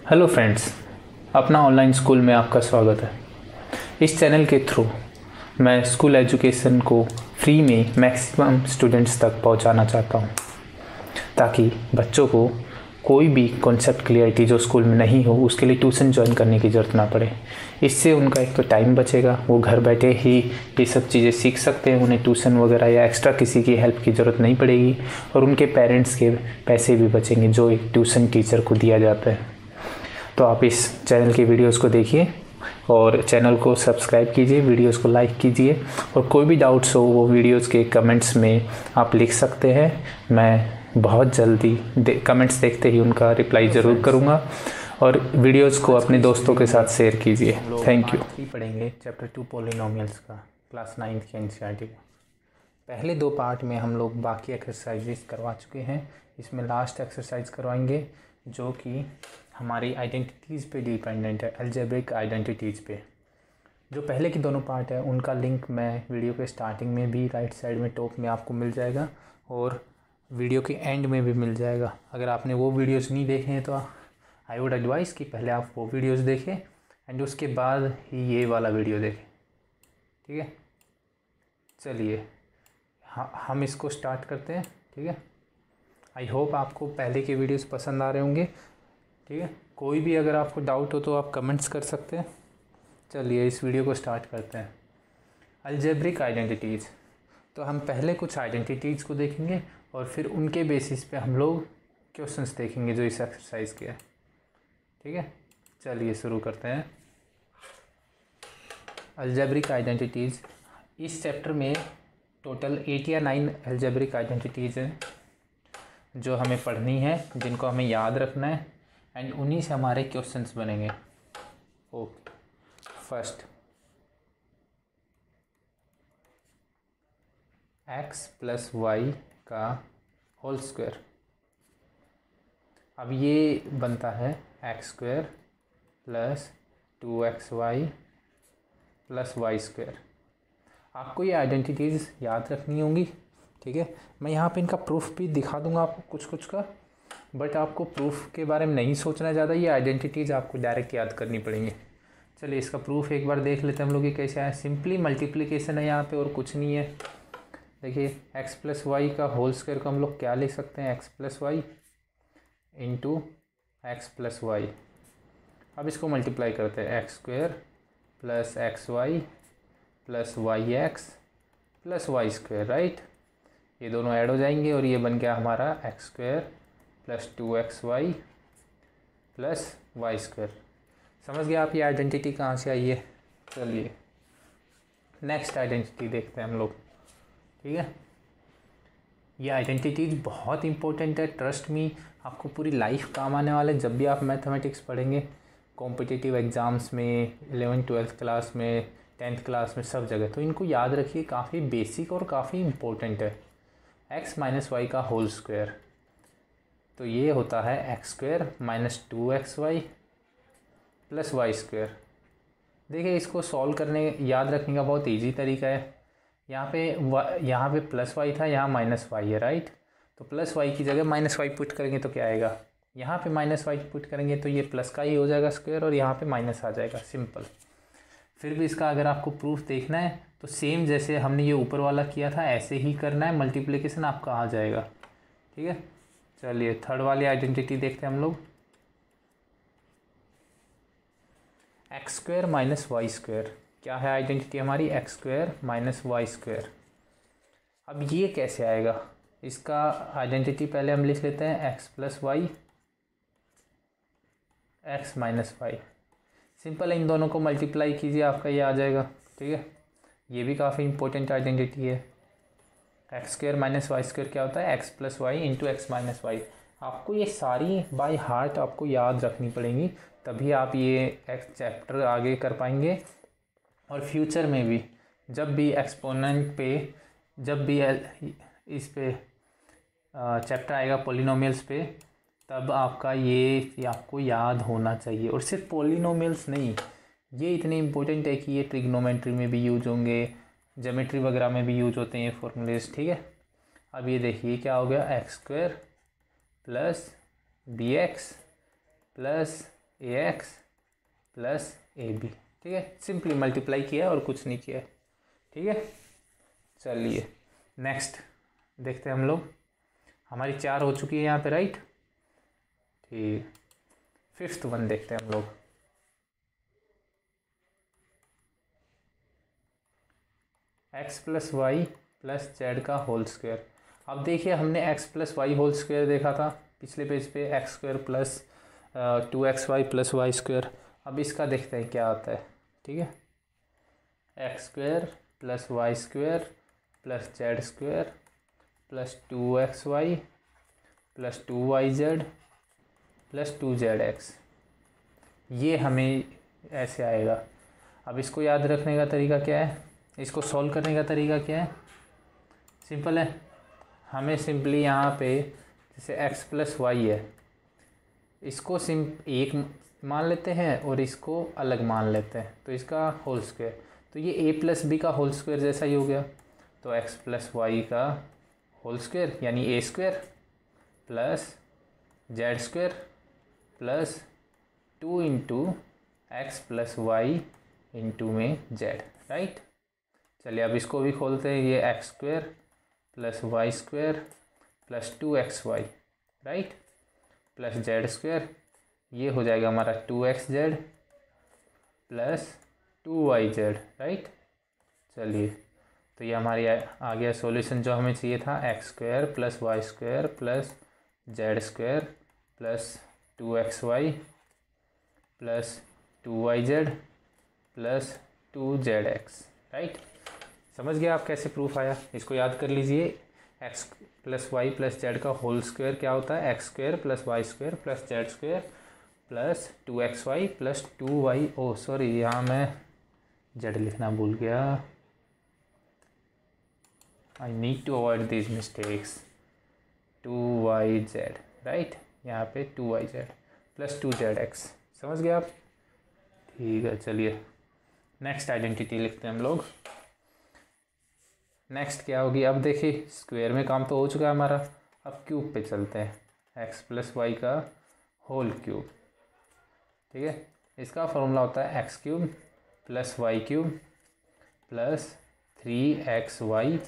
Hello friends, अपना online school में आपका स्वागत है। इस चैनल के थ्रू मैं स्कूल एजुकेशन को फ्री में मैक्सिमम स्टूडेंट्स तक पहुंचाना चाहता हूं, ताकि बच्चों को कोई भी कॉन्सेप्ट क्लियरिटी जो स्कूल में नहीं हो उसके लिए ट्यूशन ज्वाइन करने की ज़रूरत ना पड़े। इससे उनका एक तो टाइम बचेगा, वो घर बैठे ही ये सब चीज़ें सीख सकते हैं, उन्हें ट्यूशन वगैरह या एक्स्ट्रा किसी की हेल्प की ज़रूरत नहीं पड़ेगी, और उनके पेरेंट्स के पैसे भी बचेंगे जो एक ट्यूशन टीचर को दिया जाता है। तो आप इस चैनल की वीडियोस को देखिए और चैनल को सब्सक्राइब कीजिए, वीडियोस को लाइक कीजिए, और कोई भी डाउट्स हो वो वीडियोस के कमेंट्स में आप लिख सकते हैं। मैं बहुत जल्दी कमेंट्स देखते ही उनका रिप्लाई ज़रूर करूँगा, और वीडियोस को अपने दोस्तों के साथ शेयर कीजिए। Thank you. पार्ट 3 पढ़ेंगे चैप्टर 2 पॉलिनोमियल्स का, क्लास 9th के एनसीईआरटी का। पहले 2 पार्ट में हम लोग बाकी एक्सरसाइजेस करवा चुके हैं। इसमें लास्ट एक्सरसाइज करवाएंगे जो कि हमारी आइडेंटिटीज़ पे डिपेंडेंट है, अलजेब्रिक आइडेंटिटीज़ पे। जो पहले के दोनों पार्ट है उनका लिंक मैं वीडियो के स्टार्टिंग में भी राइट साइड में टॉप में आपको मिल जाएगा, और वीडियो के एंड में भी मिल जाएगा। अगर आपने वो वीडियोस नहीं देखे हैं तो आई वुड एडवाइस कि पहले आप वो वीडियोस देखें एंड उसके बाद ही ये वाला वीडियो देखें। ठीक है, चलिए हम इसको स्टार्ट करते हैं। ठीक है, आई होप आपको पहले के वीडियोस पसंद आ रहे होंगे। ठीक है, कोई भी अगर आपको डाउट हो तो आप कमेंट्स कर सकते हैं। चलिए इस वीडियो को स्टार्ट करते हैं। अलजेब्रिक आइडेंटिटीज़, तो हम पहले कुछ आइडेंटिटीज़ को देखेंगे और फिर उनके बेसिस पे हम लोग क्वेश्चंस देखेंगे जो इस एक्सरसाइज के है। ठीक है, चलिए शुरू करते हैं। अलजेब्रिक आइडेंटिटीज़, इस चैप्टर में टोटल 8 या 9 अलजेब्रिक आइडेंटिटीज़ हैं जो हमें पढ़नी है, जिनको हमें याद रखना है, एंड उन्हीं से हमारे क्वेश्चंस बनेंगे। ओके, फर्स्ट x + y का होल स्क्वायर। अब ये बनता है x² + 2xy + y²। आपको ये आइडेंटिटीज़ याद रखनी होंगी। ठीक है, मैं यहाँ पे इनका प्रूफ भी दिखा दूंगा आपको कुछ कुछ का, बट आपको प्रूफ के बारे में नहीं सोचना ज़्यादा, ये आइडेंटिटीज़ आपको डायरेक्ट याद करनी पड़ेंगी। चलिए इसका प्रूफ एक बार देख लेते हैं हम लोग, ये कैसे है। सिंपली मल्टीप्लिकेशन है यहाँ पे और कुछ नहीं है। देखिए x + y का होल स्क्वायर को हम लोग क्या लिख सकते हैं, x + y into x + y। अब इसको मल्टीप्लाई करते हैं, x² + xy + yx + y², right. ये दोनों ऐड हो जाएंगे और ये बन गया हमारा x² + 2xy + y²। समझ गया आप ये आइडेंटिटी कहाँ से आई है। चलिए नेक्स्ट आइडेंटिटी देखते हैं हम लोग। ठीक है, ये आइडेंटिटीज बहुत इंपॉर्टेंट है, ट्रस्ट मी, आपको पूरी लाइफ काम आने वाला है जब भी आप मैथमेटिक्स पढ़ेंगे, कॉम्पिटिटिव एग्ज़ाम्स में, 11th 12th क्लास में, 10th क्लास में, सब जगह। तो इनको याद रखिए, काफ़ी बेसिक और काफ़ी इम्पोर्टेंट है। x - y का होल स्क्वायर, तो ये होता है x² - 2xy + y²। देखिए इसको सॉल्व करने, याद रखने का बहुत इजी तरीका है। यहाँ पे +y था, यहाँ -y है, राइट। तो +y की जगह -y पुट करेंगे तो क्या आएगा, यहाँ पे -y पुट करेंगे तो ये प्लस का ही हो जाएगा स्क्वायर, और यहाँ पे माइनस आ जाएगा, सिंपल। फिर भी इसका अगर आपको प्रूफ देखना है तो सेम जैसे हमने ये ऊपर वाला किया था ऐसे ही करना है, मल्टीप्लिकेशन आपका आ जाएगा। ठीक है, चलिए थर्ड वाली आइडेंटिटी देखते हैं हम लोग, x² - y²। क्या है आइडेंटिटी हमारी, x² - y²। अब ये कैसे आएगा, इसका आइडेंटिटी पहले हम लिख लेते हैं, x + y x - y। Simple है, इन दोनों को मल्टीप्लाई कीजिए, आपका ये आ जाएगा। ठीक है, ये भी काफ़ी इंपॉर्टेंट आइडेंटिटी है। x² - y² क्या होता है, x + y into x - y। आपको ये सारी बाय हार्ट आपको याद रखनी पड़ेंगी, तभी आप ये चैप्टर आगे कर पाएंगे। और फ्यूचर में भी जब भी एक्सपोनेंट पे, जब भी इस पे चैप्टर आएगा पॉलिनोमियल्स पे, तब आपका ये आपको याद होना चाहिए। और सिर्फ पॉलिनोमियल्स नहीं, ये इतने इम्पोर्टेंट है कि ये ट्रिग्नोमेट्री में भी यूज होंगे, ज्योमेट्री वगैरह में भी यूज होते हैं ये फॉर्मूलेज। ठीक है, अब ये देखिए क्या हो गया, x² + bx + a x plus a b. ठीक है, सिंपली मल्टीप्लाई किया और कुछ नहीं किया। ठीक है, चलिए नेक्स्ट देखते हैं हम लोग। हमारी 4 हो चुकी है यहाँ पे, राइट। ठीक, 5th वन देखते हैं हम लोग। X plus Y plus z का होल स्क्वायर। अब देखिए, हमने x plus y whole square देखा था पिछले पेज पे, x square plus 2xy plus Y square. अब इसका देखते हैं क्या आता है। ठीक है, x square plus Y square plus Z square plus 2xy plus 2yz plus 2zx, ये हमें ऐसे आएगा। अब इसको याद रखने का तरीका क्या है, इसको सॉल्व करने का तरीका क्या है? सिंपल है, हमें सिंपली यहाँ पे जैसे x प्लस वाई है, इसको एक मान लेते हैं और इसको अलग मान लेते हैं, तो इसका होल स्क्वायर, तो ये a प्लस बी का होल स्क्वायर जैसा ही हो गया। तो x प्लस वाई का होल स्क्वायर यानी a square plus Z square plus 2 into x plus y into में जेड, राइट। चलिए अब इसको भी खोलते हैं। ये x square plus Y square plus 2xy, right, plus Z square, ये हो जाएगा हमारा 2xz प्लस 2yz, राइट। चलिए, तो ये हमारी आ गया सॉल्यूशन जो हमें चाहिए था, x square plus Y square plus Z square plus 2xy plus 2yz plus 2zx, right. समझ गया आप कैसे प्रूफ आया? इसको याद कर लीजिए, x plus Y plus z का होल स्क्वायर क्या होता है? X square plus Y square plus Z square plus 2xy plus 2y, oh sorry यहाँ मैं जेड लिखना भूल गया, I need to avoid this mistakes, 2yz, right, यहाँ पे 2yz प्लस 2zx। समझ गए आप? ठीक है, चलिए नेक्स्ट आइडेंटिटी लिखते हैं हम लोग। नेक्स्ट क्या होगी? अब देखिए, स्क्वायर में काम तो हो चुका है हमारा, अब क्यूब पे चलते हैं। एक्स प्लस वाई का होल क्यूब, ठीक है, इसका फॉर्मूला होता है x cube plus Y cube plus 3xy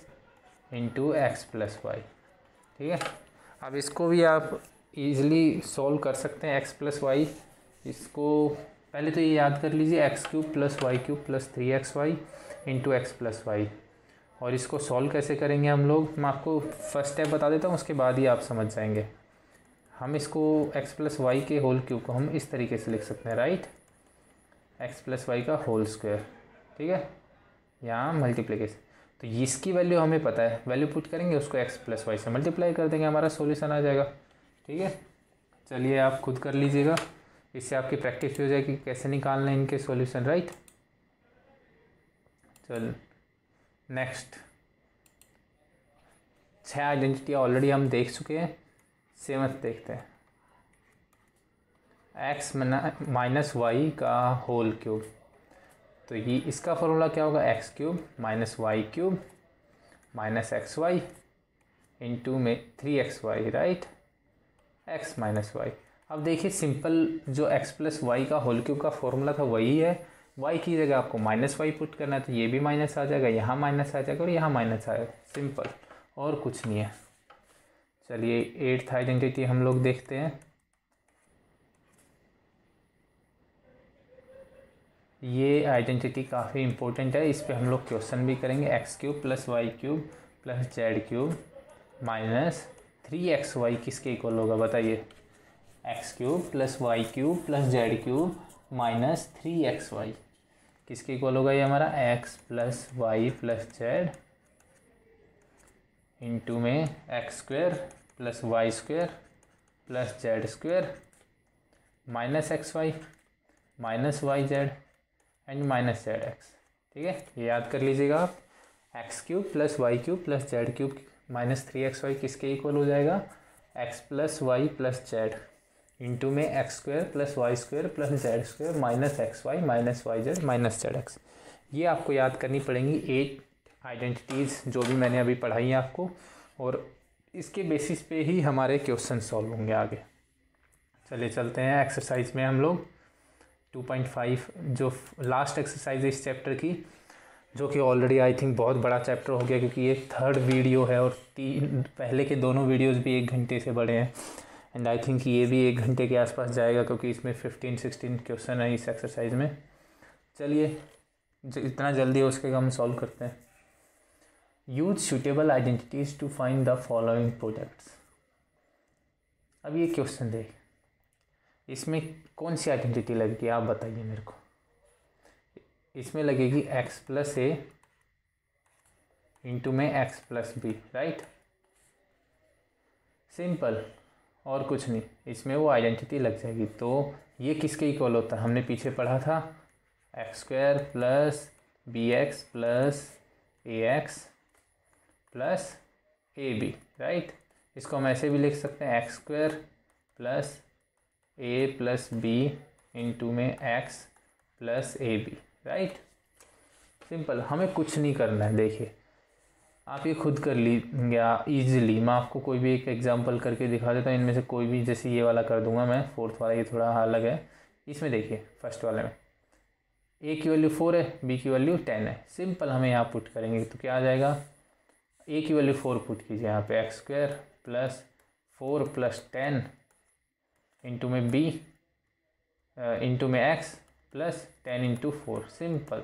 into x plus y. ठीक है, अब इसको भी आप इजीली सॉल्व कर सकते हैं। एक्स प्लस वाई, इसको पहले तो ये याद कर लीजिए, x cube plus Y cube plus 3xy into x plus y. और इसको सॉल्व कैसे करेंगे हम लोग, मैं आपको फर्स्ट स्टेप बता देता हूँ, उसके बाद ही आप समझ जाएंगे। हम इसको एक्स प्लस वाई के होल क्यूब को हम इस तरीके से लिख सकते हैं, राइट, एक्स प्लस वाई का होल स्क्वायर, ठीक है, यहाँ मल्टीप्लिकेशन। तो इसकी वैल्यू हमें पता है, वैल्यू पुट करेंगे, उसको एक्स प्लस वाई से मल्टीप्लाई कर देंगे, हमारा सॉल्यूशन आ जाएगा। ठीक है, चलिए आप खुद कर लीजिएगा, इससे आपकी प्रैक्टिस हो जाएगी कैसे निकालना है इनके सॉल्यूशन, राइट। चल नेक्स्ट, 6 आइडेंटिटी ऑलरेडी हम देख चुके हैं, 7th देखते हैं। एक्स माइनस वाई का होल क्यूब, तो ये इसका फॉर्मूला क्या होगा? X cube minus y cube minus x y into में 3xy, right, x minus Y. अब देखिए सिंपल, जो एक्स प्लस वाई का होल क्यूब का फॉर्मूला था वही है, y की जगह आपको माइनस वाई पुट करना है, तो ये भी माइनस आ जाएगा, यहाँ माइनस आ जाएगा और यहाँ माइनस आएगा, सिंपल, और कुछ नहीं है। चलिए 8th आइडेंटिटी हम लोग देखते हैं। ये आइडेंटिटी काफ़ी इंपॉर्टेंट है, इस पे हम लोग क्वेश्चन भी करेंगे। X cube plus Y cube plus Z cube minus 3xy किसके इक्वल होगा बताइए? X cube plus Y cube plus Z cube minus 3xy किसके इक्वल होगा? ये हमारा X plus Y plus Z into में X square plus Y square plus Z square minus x Y minus Y Z and minus Z X. ठीक है, ये याद कर लीजिएगा आप, X cube plus Y cube plus Z cube minus 3xy किसके equal हो जाएगा? X plus Y plus Z into में X square plus Y square plus Z square minus x Y minus Y Z minus Z X. ये आपको याद करनी पड़ेंगी 8 identities जो भी मैंने अभी पढ़ाई हैं आपको, और इसके बेसिस पे ही हमारे क्वेश्चन सॉल्व होंगे आगे। चलिए चलते हैं एक्सरसाइज में हम लोग। 2.5 जो लास्ट एक्सरसाइज है इस चैप्टर की, जो कि ऑलरेडी आई थिंक बहुत बड़ा चैप्टर हो गया, क्योंकि ये थर्ड वीडियो है और पहले के दोनों वीडियोस भी 1 घंटे से बड़े हैं। एंड आई थिंक ये भी 1 घंटे के आसपास जाएगा, क्योंकि इसमें 15-16 क्वेश्चन है इस एक्सरसाइज में। चलिए इतना जल्दी हो सकेगा हम सॉल्व करते हैं। Use suitable identities to find the following products. अब ये क्वेश्चन देख, इसमें कौन सी आइडेंटिटी लगेगी आप बताइए मेरे को। इसमें लगेगी x प्लस ए इंटू में x plus B, right. Simple, और कुछ नहीं, इसमें वो आइडेंटिटी लग जाएगी। तो ये किसके इक्वल होता है, हमने पीछे पढ़ा था x square plus b x plus a x plus a b, right. इसको हम ऐसे भी लिख सकते हैं x square plus a plus b into में x plus a b, right. Simple, हमें कुछ नहीं करना है। देखिए आप ये खुद कर लीजिए ईजिली। मैं आपको कोई भी एक एग्जांपल करके दिखा देता हूँ, इनमें से कोई भी, जैसे ये वाला कर दूंगा मैं, फोर्थ वाला, ये थोड़ा अलग है। इसमें देखिए फर्स्ट वाले में ए की वैल्यू 4 है, बी की वैल्यू 10 है। सिंपल, हमें यहाँ पुट करेंगे तो क्या आ जाएगा, ए की वैल्यू 4 पुट कीजिए यहाँ पे, x square plus 4 plus 10 into में बी इंटू में एक्स प्लस 10 इंटू 4। सिंपल,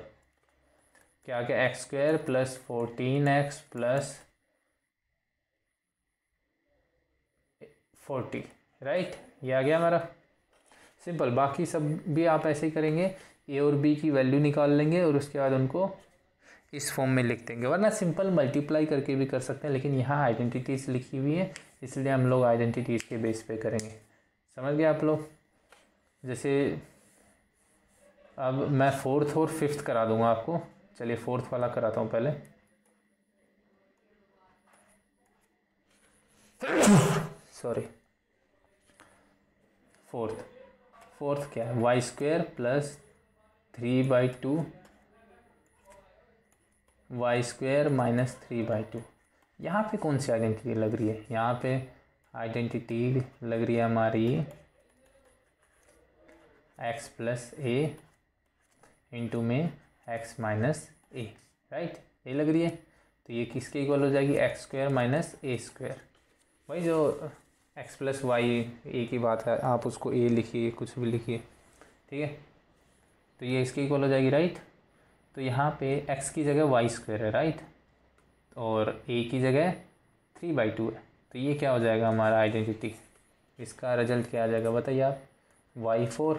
क्या आ गया, x square plus 14x plus 40, right. ये आ गया हमारा। सिंपल, बाकी सब भी आप ऐसे ही करेंगे, ए और बी की वैल्यू निकाल लेंगे और उसके बाद उनको इस फॉर्म में लिख देंगे। वरना सिंपल मल्टीप्लाई करके भी कर सकते हैं, लेकिन यहाँ आइडेंटिटीज़ लिखी हुई है इसलिए हम लोग आइडेंटिटीज़ के बेस पे करेंगे। समझ गए आप लोग। जैसे अब मैं फोर्थ और फिफ्थ करा दूंगा आपको। चलिए फोर्थ वाला कराता हूँ पहले। सॉरी, फोर्थ क्या है, y square plus 3/2 y square minus 3/2। यहाँ पे कौन सी आइडेंटिटी लग रही है, यहाँ पे आइडेंटिटी लग रही है हमारी x प्लस ए इंटू में x माइनस ए, राइट। ये लग रही है, तो ये किसके इक्वल हो जाएगी, एक्स स्क्वायर माइनस ए स्क्वायर। वही जो x प्लस वाई ए की बात है, आप उसको a लिखिए, कुछ भी लिखिए, ठीक है। तो ये इसके इक्वल हो जाएगी, राइट। तो यहाँ पे x की जगह वाई स्क्वायर है, राइट, और a की जगह 3/2 है। तो ये क्या हो जाएगा हमारा आइडेंटिटी, इसका रिजल्ट क्या आ जाएगा बताइए आप, y4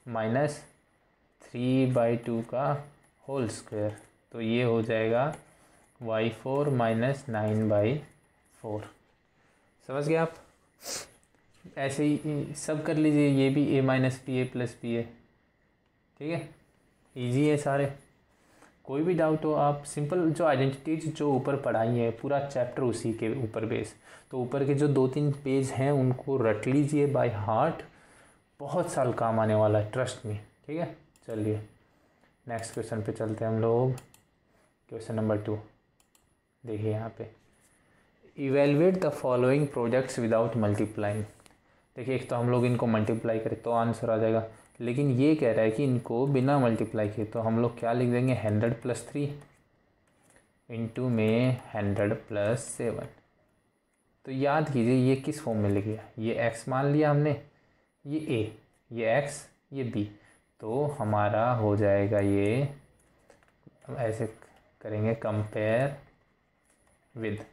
माइनस 3/2 का होल स्क्वायर। तो ये हो जाएगा y4 माइनस 9/4। समझ गए आप। ऐसे ही सब कर लीजिए, ये भी a minus b a plus b है, ठीक है। इजी है सारे। कोई भी डाउट हो आप सिंपल, जो आइडेंटिटीज जो ऊपर पढ़ाई है पूरा चैप्टर उसी के ऊपर बेस, तो ऊपर के जो 2-3 पेज हैं उनको रट लीजिए बाय हार्ट, बहुत साल काम आने वाला है, ट्रस्ट मी, ठीक है। चलिए नेक्स्ट क्वेश्चन पे चलते हैं हम लोग। क्वेश्चन नंबर 2 देखिए यहाँ पे, evaluate the following products without multiplying. देखिए एक तो हम लोग इनको मल्टीप्लाई करें तो आंसर आ जाएगा, लेकिन ये कह रहा है कि इनको बिना मल्टीप्लाई किए, तो हम लोग क्या लिख देंगे, 100 प्लस 3 इंटू में 100 प्लस 7। तो याद कीजिए ये किस फॉर्म में लिख गया, ये x मान लिया हमने, ये a, ये x, ये b। तो हमारा हो जाएगा ये, ऐसे करेंगे, compare with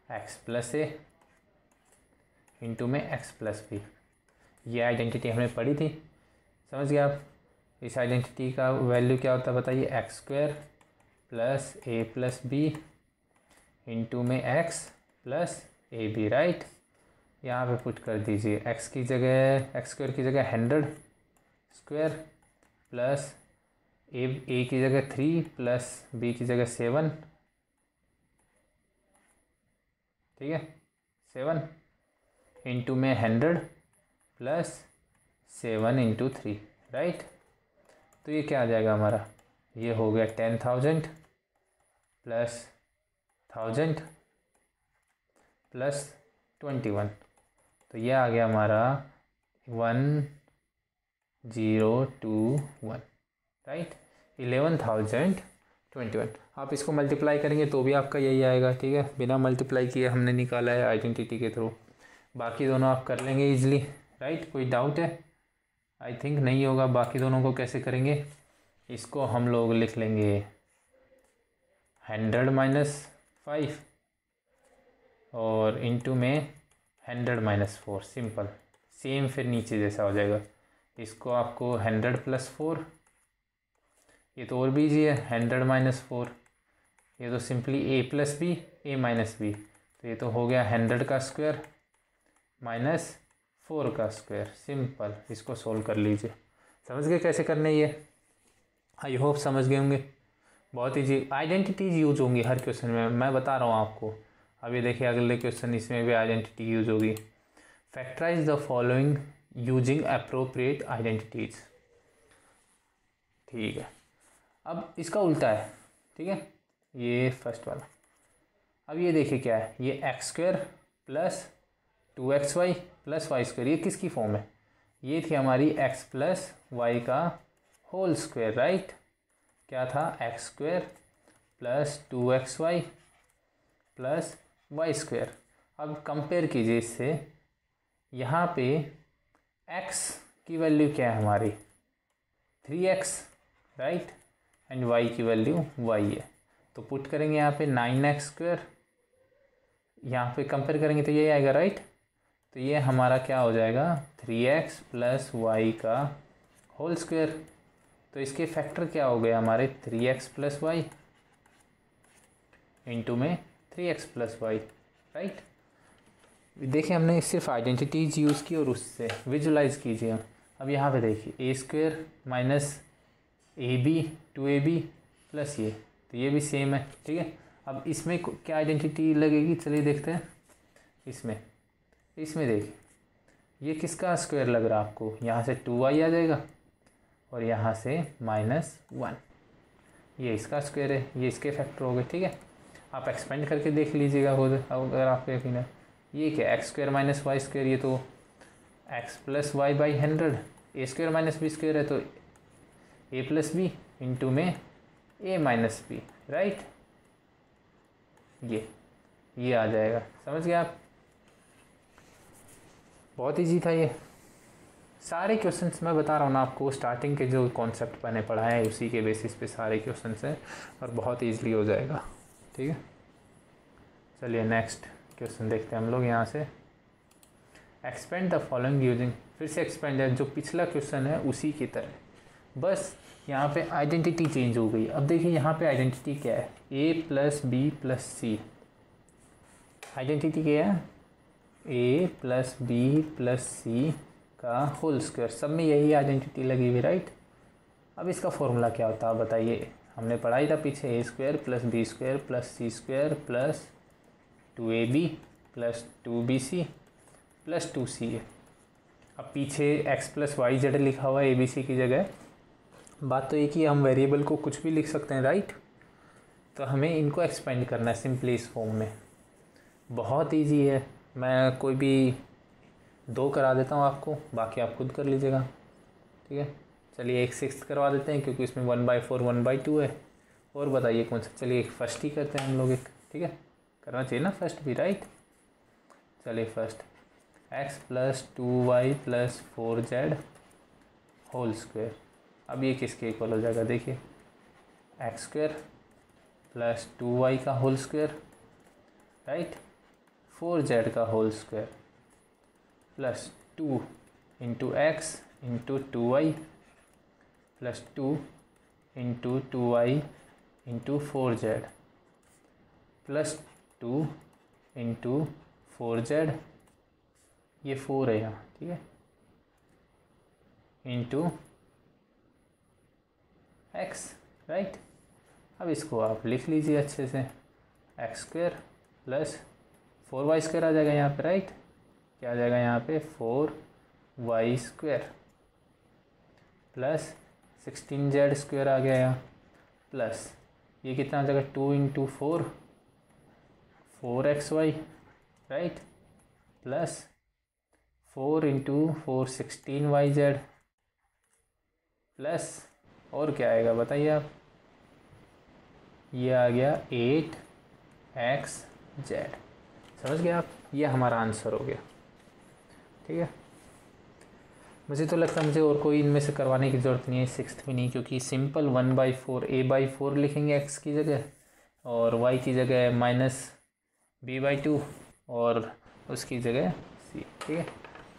x plus A into में x प्लस बी। ये आइडेंटिटी हमने पढ़ी थी, समझ गए आप। इस आइडेंटिटी का वैल्यू क्या होता है बताइए, x square plus a plus b into में x plus a b, right. यहाँ पे पुट कर दीजिए, x की जगह, एक्स स्क्वायर की जगह 100 स्क्वायर प्लस ए की जगह 3 प्लस बी की जगह 7, ठीक है, 7 इंटू में 100 प्लस 7 इंटू 3, राइट। तो ये क्या आ जाएगा हमारा, ये हो गया 10,000 प्लस 1000 प्लस 21। तो ये आ गया हमारा 021, राइट। 11,021। आप इसको मल्टीप्लाई करेंगे तो भी आपका यही आएगा, ठीक है। बिना मल्टीप्लाई किए हमने निकाला है आइडेंटिटी के थ्रू। बाकी दोनों आप कर लेंगे इजली, राइट। कोई डाउट है? आई थिंक नहीं होगा। बाकी दोनों को कैसे करेंगे? इसको हम लोग लिख लेंगे 100 माइनस 5 और इनटू में 100 माइनस 4, सिंपल। सेम फिर नीचे जैसा हो जाएगा। इसको आपको 100 प्लस 4, ये तो और भी इजी है, 100 माइनस 4, ये तो simply a plus b a minus b, तो ये तो हो गया 100 का स्क्वायर माइनस 4 का स्क्वायर, सिंपल। इसको सोल्व कर लीजिए। समझ गए कैसे करने ये? आई होप समझ गए होंगे। बहुत ईजी आइडेंटिटीज यूज होंगी हर क्वेश्चन में, मैं बता रहा हूँ आपको। अभी देखिए अगले क्वेश्चन, इसमें भी आइडेंटिटी यूज होगी। Factorise the following using appropriate identities, ठीक है। अब इसका उल्टा है, ठीक है, ये फर्स्ट वाला। अब ये देखिए क्या है, ये x square plus 2xy plus Y square, ये किसकी फॉर्म है? ये थी हमारी x प्लस वाई का होल स्क्वायर, राइट। क्या था? X square plus 2xy plus Y square. अब कंपेयर कीजिए इससे, यहाँ पे x की वैल्यू क्या है हमारी? 3x, राइट, एंड y की वैल्यू y है। तो पुट करेंगे यहाँ पे 9x स्क्वायर, यहाँ पे कंपेयर करेंगे तो ये आएगा, राइट। तो ये हमारा क्या हो जाएगा? 3x प्लस वाई का होल स्क्वायर। तो इसके फैक्टर क्या हो गए हमारे? 3x प्लस वाई इंटू में 3x प्लस वाई, राइट। देखिए हमने सिर्फ आइडेंटिटीज यूज़ की और उससे विजुलाइज कीजिए। अब यहाँ पे देखिए a square minus AB 2AB plus ये, तो ये भी सेम है, ठीक है। अब इसमें क्या आइडेंटिटी लगेगी? चलिए देखते हैं। इसमें देखिए ये किसका स्क्वायर लग रहा है आपको? यहाँ से 2y आ जाएगा और यहाँ से -1, ये इसका स्क्वायर है, ये इसके फैक्टर हो गए, ठीक है। आप एक्सपेंड करके देख लीजिएगा खुद अगर आपको यकीन है। ये क्या? X square minus y square, ये तो x plus y by 100, a square minus b square है तो ए प्लस बी इंटू में ए माइनस बी, राइट। ये आ जाएगा, समझ गए आप? बहुत ईजी था ये। सारे क्वेश्चंस मैं बता रहा हूँ ना आपको, स्टार्टिंग के जो कॉन्सेप्ट मैंने पढ़ाए हैं उसी के बेसिस पे सारे क्वेश्चंस हैं और बहुत ईजिली हो जाएगा, ठीक है। चलिए नेक्स्ट क्वेश्चन देखते हैं हम लोग यहाँ से। एक्सपेंड द फॉलोइंग यूजिंग, फिर से एक्सपेंड है, जो पिछला क्वेश्चन है उसी की तरह, बस यहाँ पे आइडेंटिटी चेंज हो गई। अब देखिए यहाँ पे आइडेंटिटी क्या है? a plus b plus c, identity क्या है? a plus b plus c का होल स्क्वायर, सब में यही आइडेंटिटी लगी हुई, राइट। अब इसका फॉर्मूला क्या होता है बताइए? हमने पढ़ाई था पीछे, a square plus b square plus c square plus 2ab plus 2bc plus 2ca। अब पीछे x प्लस वाई जेड लिखा हुआ है abc की जगह। बात तो एक ही, हम वेरिएबल को कुछ भी लिख सकते हैं, राइट। तो हमें इनको एक्सपेंड करना है सिंपली इस फॉर्म में। बहुत इजी है, मैं कोई भी 2 करा देता हूँ आपको, बाकी आप खुद कर लीजिएगा, ठीक है। चलिए एक 6th करवा देते हैं क्योंकि इसमें 1/4 1/2 है। और बताइए कौन सा? चलिए एक फर्स्ट ही करते हैं हम लोग एक, ठीक है। करना चाहिए ना फर्स्ट भी, राइट। चलिए first x plus 2y plus 4z whole square. अब ये किसके इक्वल हो जाएगा? देखिए एक्स स्क्वायर प्लस 2y का होल स्क्वायर, राइट, 4z का whole square plus 2 into x into 2y plus 2 into 2y into 4z plus 2 into 4z, ये 4 है यहाँ, ठीक है, इंटू x, राइट। अब इसको आप लिख लीजिए अच्छे से, X square plus 4y square आ जाएगा यहाँ पे, राइट। क्या आ जाएगा यहाँ पे? 4y square plus 16z square आ गया यहाँ, प्लस ये कितना आ जाएगा? 2 into 4 4xy, right, plus 4 into 4 16yz plus और क्या आएगा बताइए आप, ये आ गया 8xz। समझ गए आप, ये हमारा आंसर हो गया। ठीक है, मुझे तो लगता है मुझे और कोई इनमें से करवाने की ज़रूरत नहीं है, सिक्स्थ में नहीं, क्योंकि सिंपल 1/4 a/4 लिखेंगे x की जगह, और y की जगह -b/2 और उसकी जगह c। ठीक है,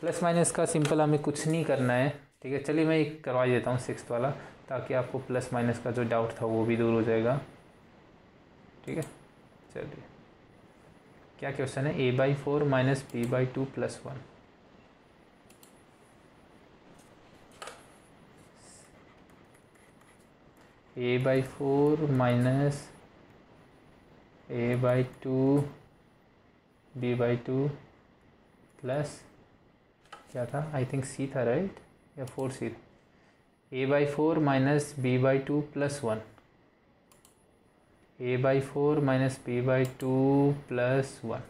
प्लस माइनस का सिंपल हमें कुछ नहीं करना है। ठीक है, चलिए मैं एक करवा देता हूँ सिक्स्थ वाला, ताकि आपको प्लस माइनस का जो डाउट था वो भी दूर हो जाएगा। ठीक है, चलिए क्या क्वेश्चन है, a/4 - b/2 + 1। a/4 - a/2 b/2 plus क्या था, आई थिंक c था राइट, या 4c। a/4 - b/2 + 1, a/4 - b/2 + 1,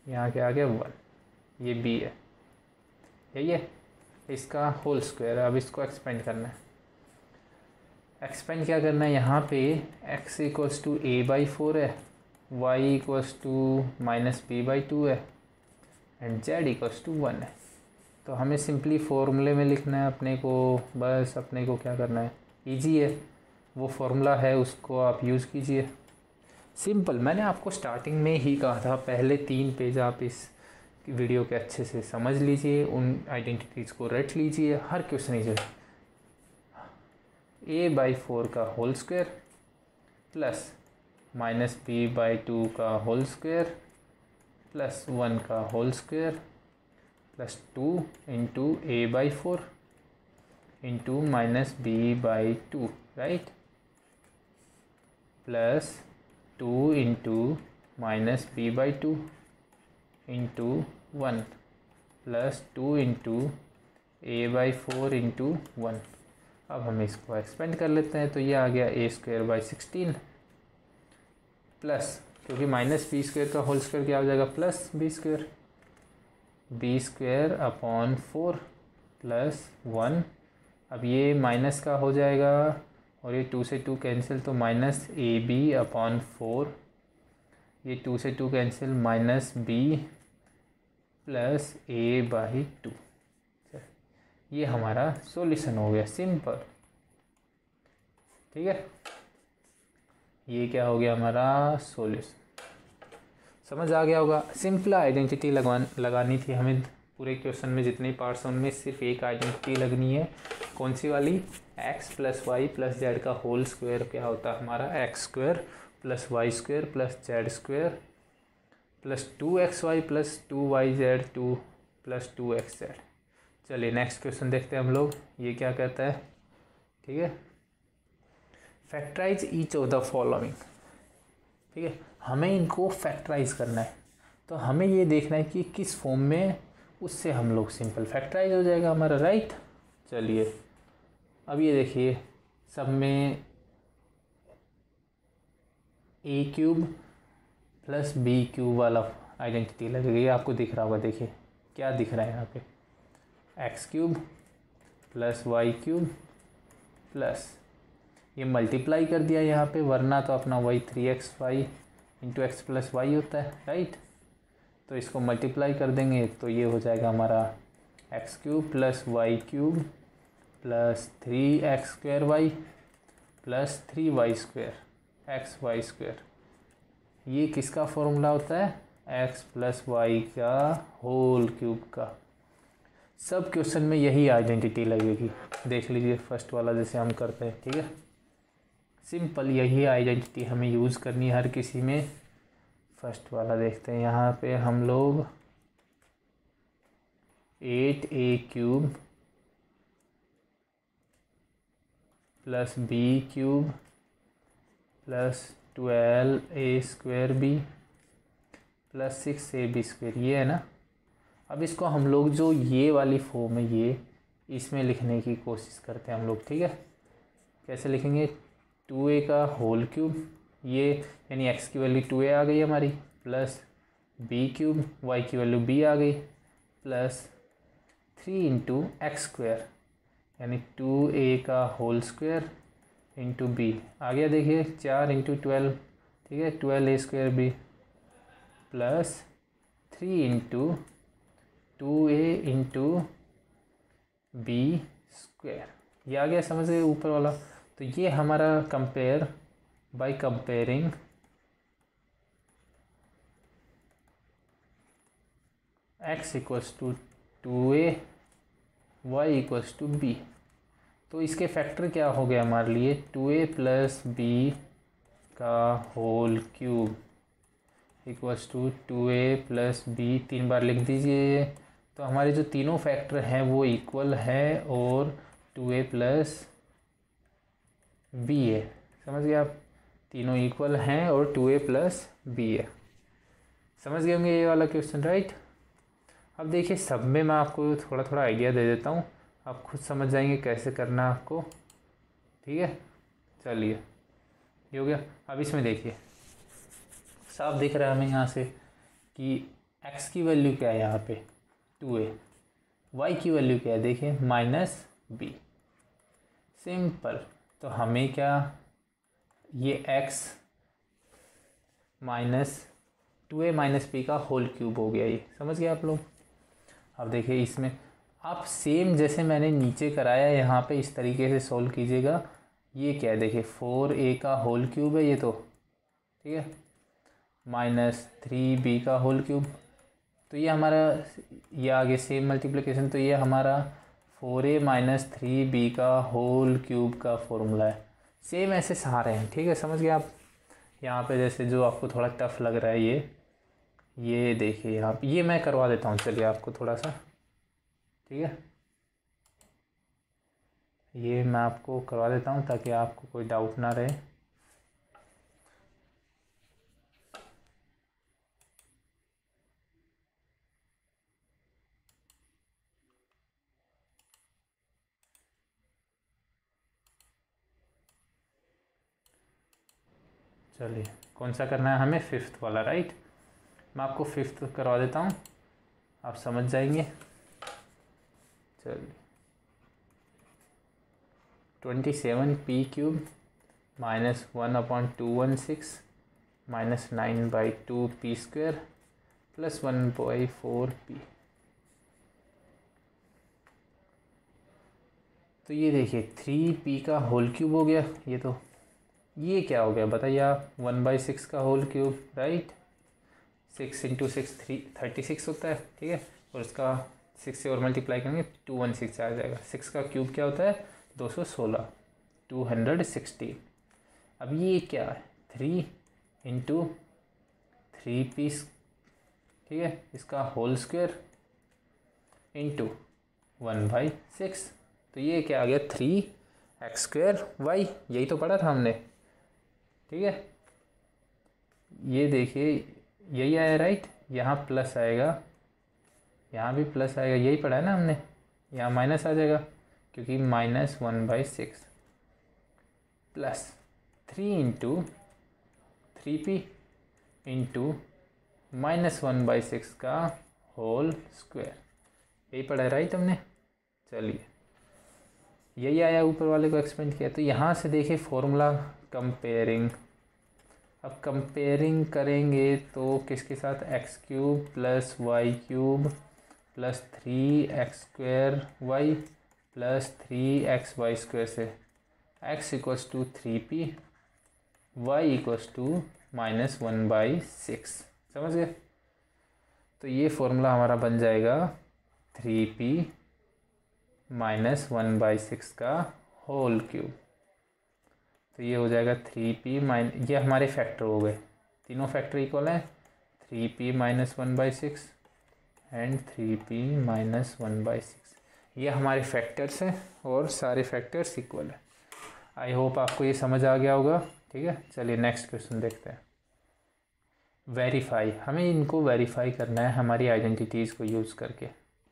यहाँ क्या आ गया 1, ये b है, यही है, इसका होल स्क्वायर है। अब इसको एक्सपेंड करना है, एक्सपेंड क्या करना है, यहाँ पे x = a/4 है, y = -b/2 है, एंड z = 1 है। तो हमें सिंपली फॉर्मूले में लिखना है अपने को, बस अपने को क्या करना है, इजी है, वो फॉर्मूला है उसको आप यूज़ कीजिए। सिंपल, मैंने आपको स्टार्टिंग में ही कहा था, पहले 3 पेज आप इस वीडियो के अच्छे से समझ लीजिए, उन आइडेंटिटीज़ को रट लीजिए, हर क्वेश्चन इजी। a/4 का होल स्क्वायर प्लस -b/2 का होल स्क्वायर प्लस 1 का whole square plus 2 × a/4 × -b/2 right, plus 2 × -b/2 × 1 plus 2 × a/4 × 1। अब हम इसको एक्सपेंड कर लेते हैं, तो ये आ गया a² / 16 प्लस, क्योंकि -b² का होल स्क्वायर क्या हो जाएगा, +b², b²/4 प्लस 1। अब ये माइनस का हो जाएगा और ये 2 से 2 कैंसिल, तो -ab/4, ये 2 से 2 कैंसिल, -b + a/2। ये हमारा सॉल्यूशन हो गया, सिंपल। ठीक है, ये क्या हो गया हमारा सॉल्यूशन, समझ आ गया होगा। सिंपल आइडेंटिटी लगानी थी हमें, पूरे क्वेश्चन में जितने पार्ट्स हैं उनमें सिर्फ एक आइडेंटिटी लगनी है, कौन सी वाली, x + y + z का होल स्क्वायर क्या होता है हमारा, x² + y² + z² plus 2xy + 2yz 2 + 2xz। चलिए नेक्स्ट क्वेश्चन देखते हैं हम लोग, ये क्या कहता है। ठीक है, factorise each of the following. ठीक है, हमें इनको फैक्टराइज करना है, तो हमें ये देखना है कि किस फॉर्म में, उससे हम लोग सिंपल फैक्टराइज हो जाएगा हमारा, राइट। चलिए अब ये देखिए, सब में a³ + b³ वाला आइडेंटिटी लगेगी, आपको दिख रहा होगा, देखिए क्या दिख रहा है यहाँ पे, x³ + y³ प्लस, ये मल्टीप्लाई कर दिया यहाँ पे, वरना तो अपना वही 3xy × x + y होता है, राइट। तो इसको मल्टीप्लाई कर देंगे तो ये हो जाएगा हमारा x³ + y³ plus 3x² plus 3y² xy²। ये किसका फॉर्मूला होता है, x + y का होल क्यूब का। सब क्वेश्चन में यही आइडेंटिटी लगेगी, देख लीजिए फर्स्ट वाला जैसे हम करते हैं। ठीक है, सिंपल यही आइडेंटिटी हमें यूज़ करनी है हर किसी में। फर्स्ट वाला देखते हैं, यहाँ पे हम लोग 8a³ + b³ + 12a² + 6ab², ये है ना। अब इसको हम लोग जो ये वाली फॉर्म है, ये इसमें लिखने की कोशिश करते हैं हम लोग। ठीक है, कैसे लिखेंगे, 2a का होल क्यूब, ये यानी x की वैल्यू 2a आ गई हमारी, प्लस b³ y की वैल्यू b आ गई, प्लस 3 × x², यानी 2a का होल स्क्वायर इंटू बी आ गया। देखिए 4 इंटू 12, ठीक है, 12a² b plus 3 into 2a into b square, ये आ गया, समझ गए ऊपर वाला। तो ये हमारा compare by comparing x equals to 2a y equals to b। तो इसके फैक्टर क्या हो गया हमारे लिए, 2a प्लस बी का whole cube equals to 2a plus b, 3 बार लिख दीजिए। तो हमारे जो तीनों फैक्टर हैं वो इक्वल है और 2a प्लस बी है, समझ गए आप, तीनों इक्वल हैं और 2a प्लस बी है। समझ गए होंगे ये वाला क्वेश्चन, राइट। अब देखिए सब में मैं आपको थोड़ा थोड़ा आइडिया दे देता हूँ, आप खुद समझ जाएंगे कैसे करना है आपको, ठीक है। चलिए ये हो गया। अब इसमें देखिए साफ दिख रहा है हमें यहाँ से कि x की वैल्यू क्या है यहाँ पे 2a, y की वैल्यू क्या है देखिए -b, सिंपल। तो हमें क्या, ये x minus 2a minus b का होल क्यूब हो गया, ये समझ गए आप लोग। अब देखिए इसमें आप सेम जैसे मैंने नीचे कराया यहाँ पे इस तरीके से सोल्व कीजिएगा। ये क्या है देखिए 4a का होल क्यूब है ये, तो ठीक है, -3b का होल क्यूब। तो ये हमारा, ये आगे सेम मल्टीप्लिकेशन, तो ये हमारा 4a माइनस 3b का होल क्यूब का फॉर्मूला है। सेम ऐसे सारे हैं, ठीक है, समझ गए आप। यहाँ पे जैसे जो आपको थोड़ा टफ लग रहा है ये देखिए यहाँ पे, ये मैं करवा देता हूँ, चलिए आपको थोड़ा सा, ठीक है, ये मैं आपको करवा देता हूँ ताकि आपको कोई डाउट ना रहे। चलिए कौन सा करना है हमें, 5th वाला, राइट। मैं आपको 5th करवा देता हूँ, आप समझ जाएंगे। चलिए 27p³ -1/216 -9/2p² प्लस 1/4p। तो ये देखिए 3p का होल क्यूब हो गया ये, तो ये क्या हो गया बताइए आप, 1/6 का होल क्यूब, राइट। 6 इंटू 6 36 होता है, ठीक है, और इसका 6 से और मल्टीप्लाई करेंगे 216 आ जाएगा। 6 का क्यूब क्या होता है 216, 216। अब ये क्या है 3 इंटू 3p, ठीक है, इसका होल स्क्वायर इंटू 1/6। तो ये क्या आ गया 3x²y, यही तो पढ़ा था हमने, ठीक है। ये देखिए यही आया, राइट। यहाँ प्लस आएगा, यहाँ भी प्लस आएगा, यही पढ़ा है ना हमने। यहाँ माइनस आ जाएगा क्योंकि -1/6 प्लस 3 इंटू 3p इंटू -1/6 का होल स्क्वायर, यही पढ़ा है, राइट हमने। चलिए यही आया, ऊपर वाले को एक्सपेंड किया। तो यहाँ से देखिए फॉर्मूला कंपेयरिंग, अब कंपेयरिंग करेंगे तो किसके साथ, x³ plus y³ plus 3x² plus 3xy² से x equals to 3p, y equals to -1/6, समझ गए। तो ये फॉर्मूला हमारा बन जाएगा 3p -1/6 का होल क्यूब। तो ये हो जाएगा 3p ये हमारे फैक्टर हो गए, तीनों फैक्टर इक्वल हैं, 3p -1/6 एंड 3p -1/6, ये हमारे फैक्टर्स हैं और सारे फैक्टर्स इक्वल हैं। आई होप आपको ये समझ आ गया होगा, ठीक है। चलिए नेक्स्ट क्वेश्चन देखते हैं। वेरीफाई, हमें इनको वेरीफाई करना है हमारी आइडेंटिटीज़ को यूज़ करके,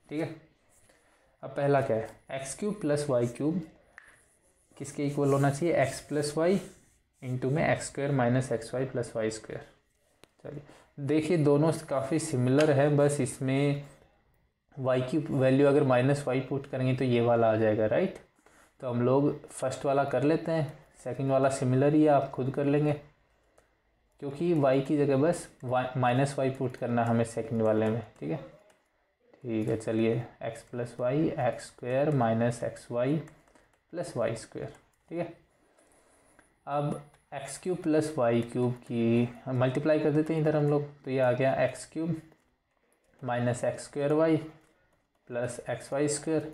ठीक है। अब पहला क्या है, x³ प्लस y³ किसके इक्वल होना चाहिए, x प्लस वाई इंटू में x² minus xy plus y²। चलिए देखिए दोनों काफ़ी सिमिलर है, बस इसमें y की वैल्यू अगर -y पुट करेंगे तो ये वाला आ जाएगा, राइट। तो हम लोग फर्स्ट वाला कर लेते हैं, सेकंड वाला सिमिलर ही है, आप खुद कर लेंगे, क्योंकि y की जगह बस माइनस वाई पुट करना हमें सेकंड वाले में। ठीक है, चलिए x plus y x square minus x y plus Y square. ठीक है, अब x cube plus Y cube की मल्टीप्लाई कर देते हैं इधर हम लोग, तो ये आ गया x cube minus x square Y plus x Y square.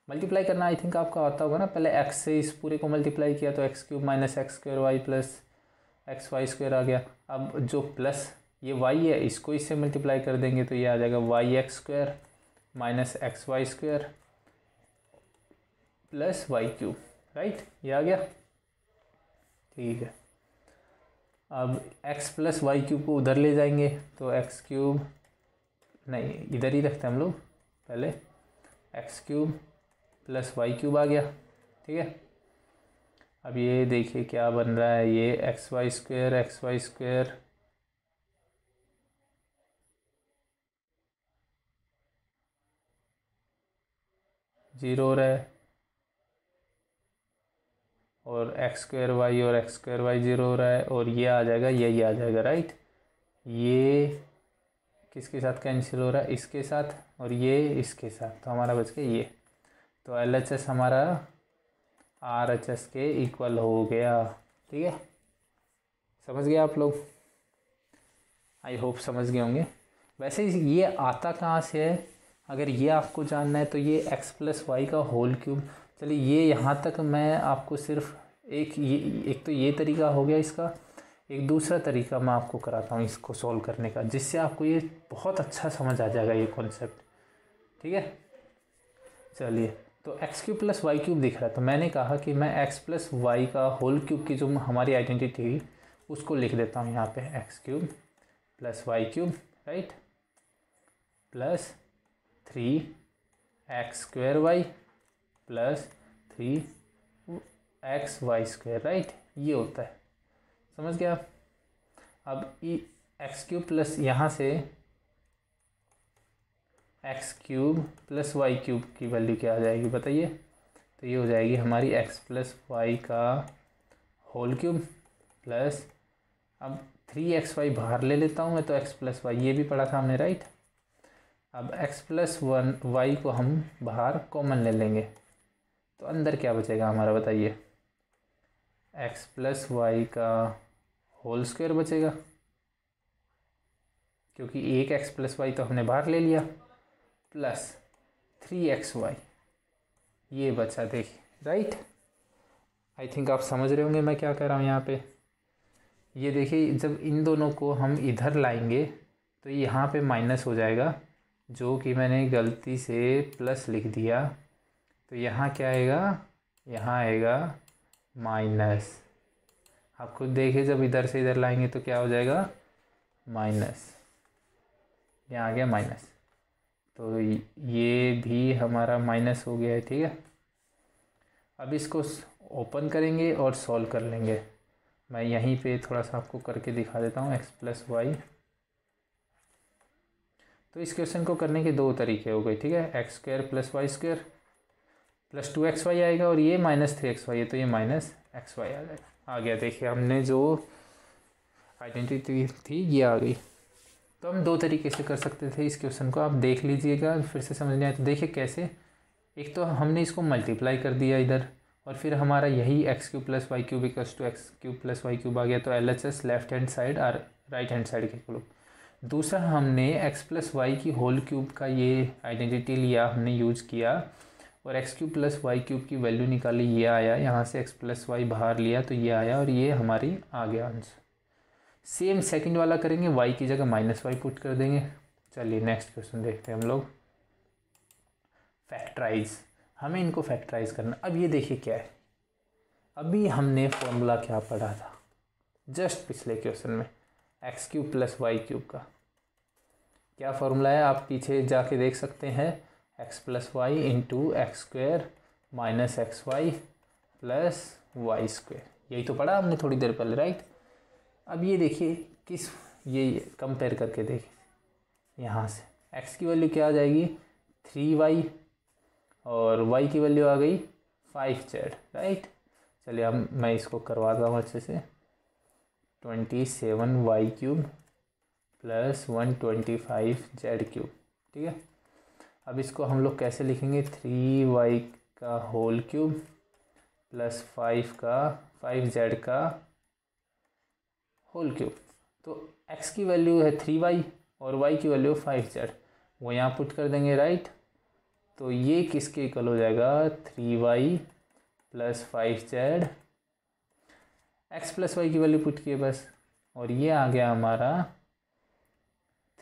Multiply करना आई थिंक आपका आता होगा ना, पहले एक्स से इस पूरे को मल्टीप्लाई किया तो x cube minus x square Y plus x Y square आ गया। अब जो प्लस ये वाई है इसको इससे मल्टीप्लाई कर देंगे तो ये आ जाएगा y x square minus x Y square plus Y cube. Right, ये आ गया। ठीक है, अब x प्लस वाई क्यूब को उधर ले जाएंगे तो एक्स क्यूब नहीं, इधर ही रखते हैं हम लोग पहले, X cube plus Y cube आ गया। ठीक है, अब ये देखिए क्या बन रहा है, ये एक्स वाई स्क्वायर जीरो हो रहा है और एक्स स्क्वायर वाई और एक्स स्क्वायर वाई जीरो हो रहा है, और ये आ जाएगा, यही आ जाएगा। राइट, ये किसके साथ कैंसिल हो रहा है, इसके साथ, और ये इसके साथ, तो हमारा बच गया ये। तो एल एच एस हमारा आर एच एस के इक्वल हो गया। ठीक है, समझ गए आप लोग? आई होप समझ गए होंगे। वैसे ये आता कहाँ से है, अगर ये आपको जानना है तो ये एक्स प्लस वाई का होल क्यूब। चलिए ये यहाँ तक मैं आपको सिर्फ एक तो ये तरीका हो गया इसका, एक दूसरा तरीका मैं आपको कराता हूँ इसको सॉल्व करने का, जिससे आपको ये बहुत अच्छा समझ आ जाएगा ये कॉन्सेप्ट। ठीक है, चलिए, तो x cube plus Y cube दिख रहा है, तो मैंने कहा कि मैं एक्स प्लस वाई का होल क्यूब की जो हमारी आइडेंटिटी थी उसको लिख देता हूँ यहाँ पे, x cube plus Y cube, right, plus 3x square Y plus 3x y square. Right, ये होता है, समझ गया आप? अब एक्स क्यूब प्लस यहाँ से x cube plus Y cube की वैल्यू क्या आ जाएगी बताइए? तो ये हो जाएगी हमारी एक्स प्लस वाई का होल क्यूब प्लस, अब 3xy बाहर ले लेता हूँ मैं, तो x प्लस वाई ये भी पढ़ा था हमने। राइट, अब x प्लस वन वाई को हम बाहर कॉमन ले लेंगे तो अंदर क्या बचेगा हमारा बताइए? x प्लस वाई का होल स्क्वायर बचेगा, क्योंकि एक x प्लस वाई तो हमने बाहर ले लिया, प्लस 3xy ये बचा, देखिए। राइट, आई थिंक आप समझ रहे होंगे मैं क्या कह रहा हूँ यहाँ पे। ये देखिए, जब इन दोनों को हम इधर लाएंगे तो यहाँ पे माइनस हो जाएगा, जो कि मैंने गलती से प्लस लिख दिया, तो यहाँ क्या आएगा? यहाँ आएगा माइनस। आप खुद देखिए, जब इधर से इधर लाएंगे तो क्या हो जाएगा? माइनस, यहाँ आ गया माइनस, तो ये भी हमारा माइनस हो गया है। ठीक है, अब इसको ओपन करेंगे और सॉल्व कर लेंगे। मैं यहीं पे थोड़ा सा आपको करके दिखा देता हूँ, एक्स प्लस वाई। तो इस क्वेश्चन को करने के दो तरीके हो गए। ठीक है, x square plus Y square plus 2xy आएगा, और ये माइनस 3xy है तो ये माइनस xy आ जाएगा। आ गया, देखिए हमने जो आइडेंटिटी थी ये आ गई। तो हम दो तरीके से कर सकते थे इस क्वेश्चन को, आप देख लीजिएगा, फिर से समझने आए तो देखिए कैसे। एक तो हमने इसको मल्टीप्लाई कर दिया इधर, और फिर हमारा यही X cube plus Y cube equals to X cube plus Y cube आ गया, तो L H S left hand side और राइट हैंड साइड के इक्वल। दूसरा हमने एक्स प्लस वाई की होल क्यूब का ये आइडेंटिटी लिया, हमने यूज़ किया, और X cube plus Y cube की वैल्यू निकाली, ये आया। यहाँ से एक्स प्लस वाई बाहर लिया तो ये आया, और ये हमारी आ गया आंसर। सेम सेकंड वाला करेंगे, वाई की जगह माइनस वाई पुट कर देंगे। चलिए नेक्स्ट क्वेश्चन देखते हैं हम लोग। फैक्टराइज, हमें इनको फैक्टराइज करना। अब ये देखिए क्या है, अभी हमने फॉर्मूला क्या पढ़ा था जस्ट पिछले क्वेश्चन में, x cube plus Y cube का क्या फॉर्मूला है, आप पीछे जाके देख सकते हैं। X plus y into x square minus x y plus Y square, यही तो पढ़ा हमने थोड़ी देर पहले। राइट, अब ये देखिए किस, ये कंपेयर करके देखिए, यहाँ से एक्स की वैल्यू क्या आ जाएगी? 3y, और y की वैल्यू आ गई 5z, राइट। चलिए अब मैं इसको करवाता हूँ अच्छे से। 27y³ प्लस 125z³, ठीक है। अब इसको हम लोग कैसे लिखेंगे, 3y का होल क्यूब प्लस 5z का होल क्यूब। तो x की वैल्यू है 3y और y की वैल्यू 5z, वो यहाँ पुट कर देंगे, राइट। तो ये किसके इक्वल हो जाएगा, 3y plus 5z, x plus Y की वैल्यू पुट किए बस, और ये आ गया हमारा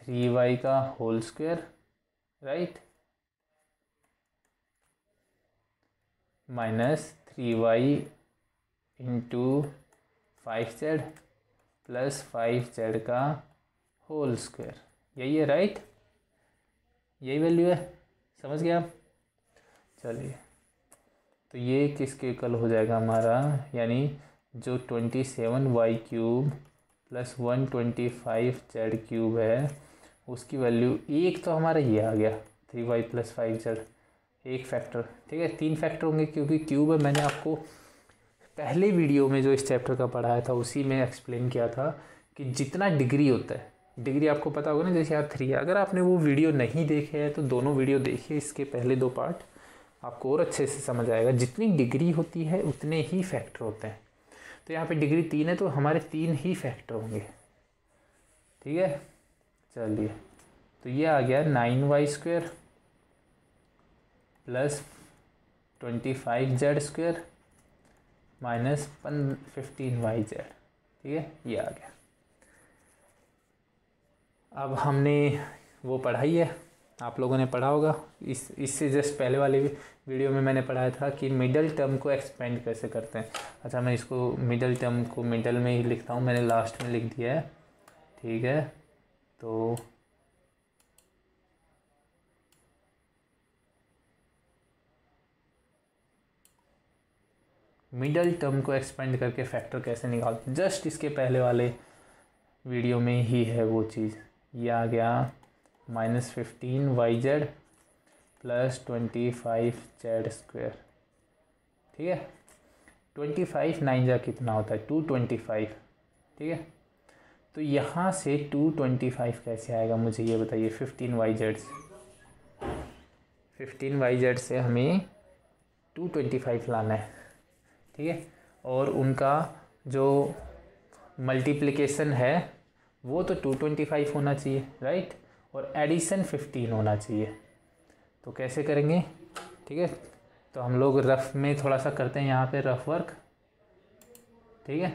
3y का whole square, right, minus 3y into 5z plus 5z का होल स्क्वायर, यही है, राइट। यही वैल्यू है, समझ गए आप। चलिए तो ये किसके इक्वल हो जाएगा हमारा, यानी जो 27y³ प्लस 125z³ है उसकी वैल्यू, एक तो हमारा ये आ गया 3y प्लस 5z, एक फैक्टर, ठीक है। 3 फैक्टर होंगे क्योंकि क्यूब है। मैंने आपको पहले वीडियो में जो इस चैप्टर का पढ़ाया था उसी में एक्सप्लेन किया था कि जितना डिग्री होता है, डिग्री आपको पता होगा ना, जैसे यहाँ 3 है। अगर आपने वो वीडियो नहीं देखे हैं तो दोनों वीडियो देखिए, इसके पहले 2 पार्ट, आपको और अच्छे से समझ आएगा। जितनी डिग्री होती है उतने ही फैक्टर होते हैं। तो यहाँ पे डिग्री 3 है तो हमारे 3 ही फैक्टर होंगे, ठीक है। चलिए तो ये आ गया 9y² plus 25z² minus 15yz, ठीक है, ये आ गया। अब हमने वो पढ़ाई है, आप लोगों ने पढ़ा होगा, इससे जस्ट पहले वाले वीडियो में मैंने पढ़ाया था कि मिडल टर्म को एक्सपेंड कैसे करते हैं। अच्छा, मैं इसको मिडल टर्म को मिडल में ही लिखता हूँ, मैंने लास्ट में लिख दिया है, ठीक है। तो मिडल टर्म को एक्सपेंड करके फैक्टर कैसे निकालते, जस्ट इसके पहले वाले वीडियो में ही है वो चीज़। ये आ गया -15yz प्लस 25z², ठीक है। 25 9 जा कितना होता है, 225, ठीक है। तो यहाँ से 225 कैसे आएगा मुझे ये बताइए। 15yz से हमें 225 लाना है, ठीक है। और उनका जो मल्टीप्लिकेशन है वो तो 225 होना चाहिए, राइट, और एडिशन 15 होना चाहिए। तो कैसे करेंगे, ठीक है। तो हम लोग रफ में थोड़ा सा करते हैं यहाँ पे रफ वर्क, ठीक है।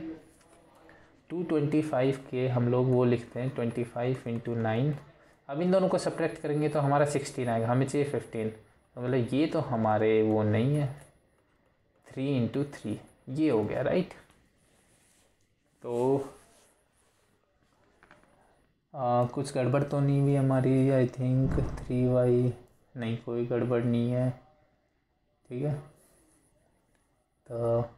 225 के हम लोग वो लिखते हैं 25 × 9। अब इन दोनों को सब्ट्रैक्ट करेंगे तो हमारा 16 आएगा, हमें चाहिए 15। तो मतलब ये तो हमारे वो नहीं है, 3 × 3 ये हो गया, राइट। तो कुछ गड़बड़ तो नहीं हुई हमारी, आई थिंक 3y, नहीं कोई गड़बड़ नहीं है, ठीक है। तो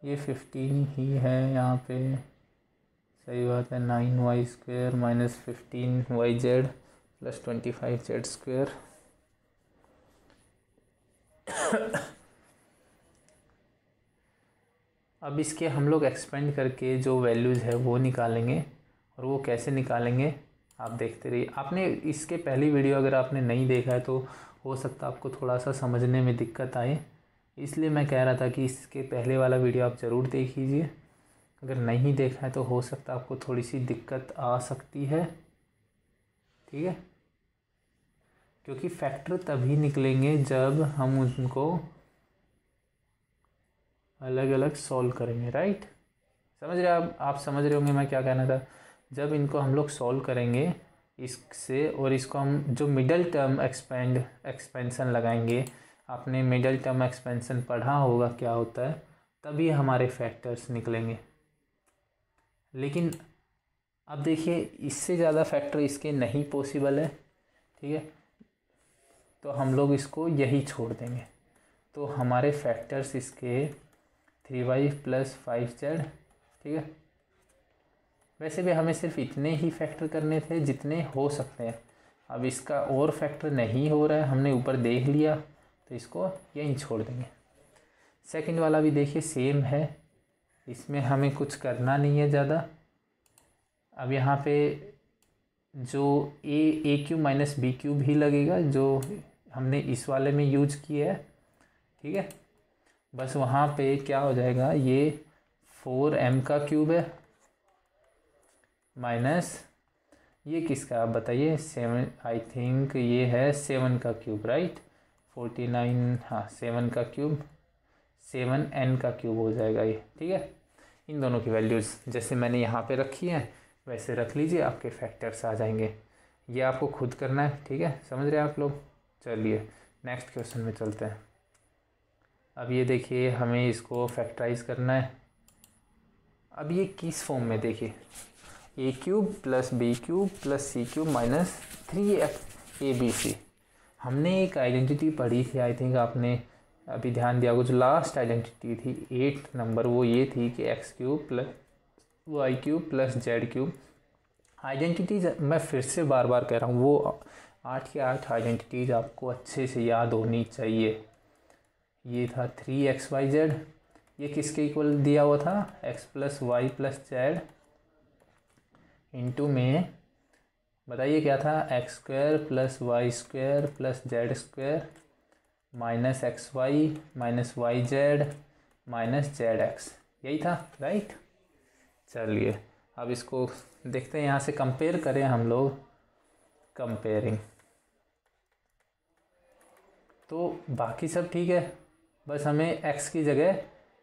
ये 15 ही है यहाँ पे, सही बात है। 9y² minus 15yz plus 25z²। अब इसके हम लोग एक्सपेंड करके जो वैल्यूज़ है वो निकालेंगे, और वो कैसे निकालेंगे आप देखते रहिए। आपने इसके पहली वीडियो अगर आपने नहीं देखा है तो हो सकता है आपको थोड़ा सा समझने में दिक्कत आए, इसलिए मैं कह रहा था कि इसके पहले वाला वीडियो आप ज़रूर देख लीजिए। अगर नहीं देखा है तो हो सकता है आपको थोड़ी सी दिक्कत आ सकती है, ठीक है। क्योंकि फैक्टर तभी निकलेंगे जब हम उनको अलग अलग सॉल्व करेंगे, राइट। समझ रहे आप समझ रहे होंगे मैं क्या कहना था। जब इनको हम लोग सॉल्व करेंगे इससे, और इसको हम जो मिडल टर्म एक्सपेंशन लगाएंगे, आपने मिडल टर्म एक्सपेंशन पढ़ा होगा क्या होता है, तभी हमारे फैक्टर्स निकलेंगे। लेकिन अब देखिए इससे ज़्यादा फैक्टर इसके नहीं पॉसिबल है, ठीक है। तो हम लोग इसको यही छोड़ देंगे। तो हमारे फैक्टर्स इसके 3y प्लस 5z, ठीक है। वैसे भी हमें सिर्फ इतने ही फैक्टर करने थे जितने हो सकते हैं। अब इसका और फैक्टर नहीं हो रहा है, हमने ऊपर देख लिया, तो इसको यहीं छोड़ देंगे। सेकंड वाला भी देखिए सेम है, इसमें हमें कुछ करना नहीं है ज़्यादा। अब यहाँ पे जो ए क्यूब माइनस बी क्यूब ही लगेगा जो हमने इस वाले में यूज किया है, ठीक है। बस वहाँ पे क्या हो जाएगा, ये 4m का क्यूब है माइनस ये किसका आप बताइए, 7, आई थिंक ये है 7 का क्यूब, राइट। 49, हाँ 7 का क्यूब, 7n का क्यूब हो जाएगा ये, ठीक है। इन दोनों की वैल्यूज़ जैसे मैंने यहाँ पे रखी हैं वैसे रख लीजिए, आपके फैक्टर्स आ जाएंगे। ये आपको खुद करना है, ठीक है, समझ रहे हैं आप लोग। चलिए नेक्स्ट क्वेश्चन में चलते हैं। अब ये देखिए हमें इसको फैक्टराइज करना है। अब ये किस फॉर्म में, देखिए A cube plus B cube plus C cube minus 3ab। हमने एक आइडेंटिटी पढ़ी थी, आई थिंक आपने अभी ध्यान दिया, कुछ लास्ट आइडेंटिटी थी 8 नंबर, वो ये थी कि x cube plus Y cube plus Z cube. Identities मैं फिर से बार बार कह रहा हूँ, वो 8 के 8 आइडेंटिटीज़ आपको अच्छे से याद होनी चाहिए। ये था 3xyz, ये किसके इक्वल दिया हुआ था, x plus Y plus Z into में बताइए क्या था, x square plus Y square plus Z square minus x Y minus Y Z minus Z x, यही था, राइट। चलिए अब इसको देखते हैं, यहाँ से कंपेयर करें हम लोग, कंपेयरिंग तो बाकी सब ठीक है, बस हमें x की जगह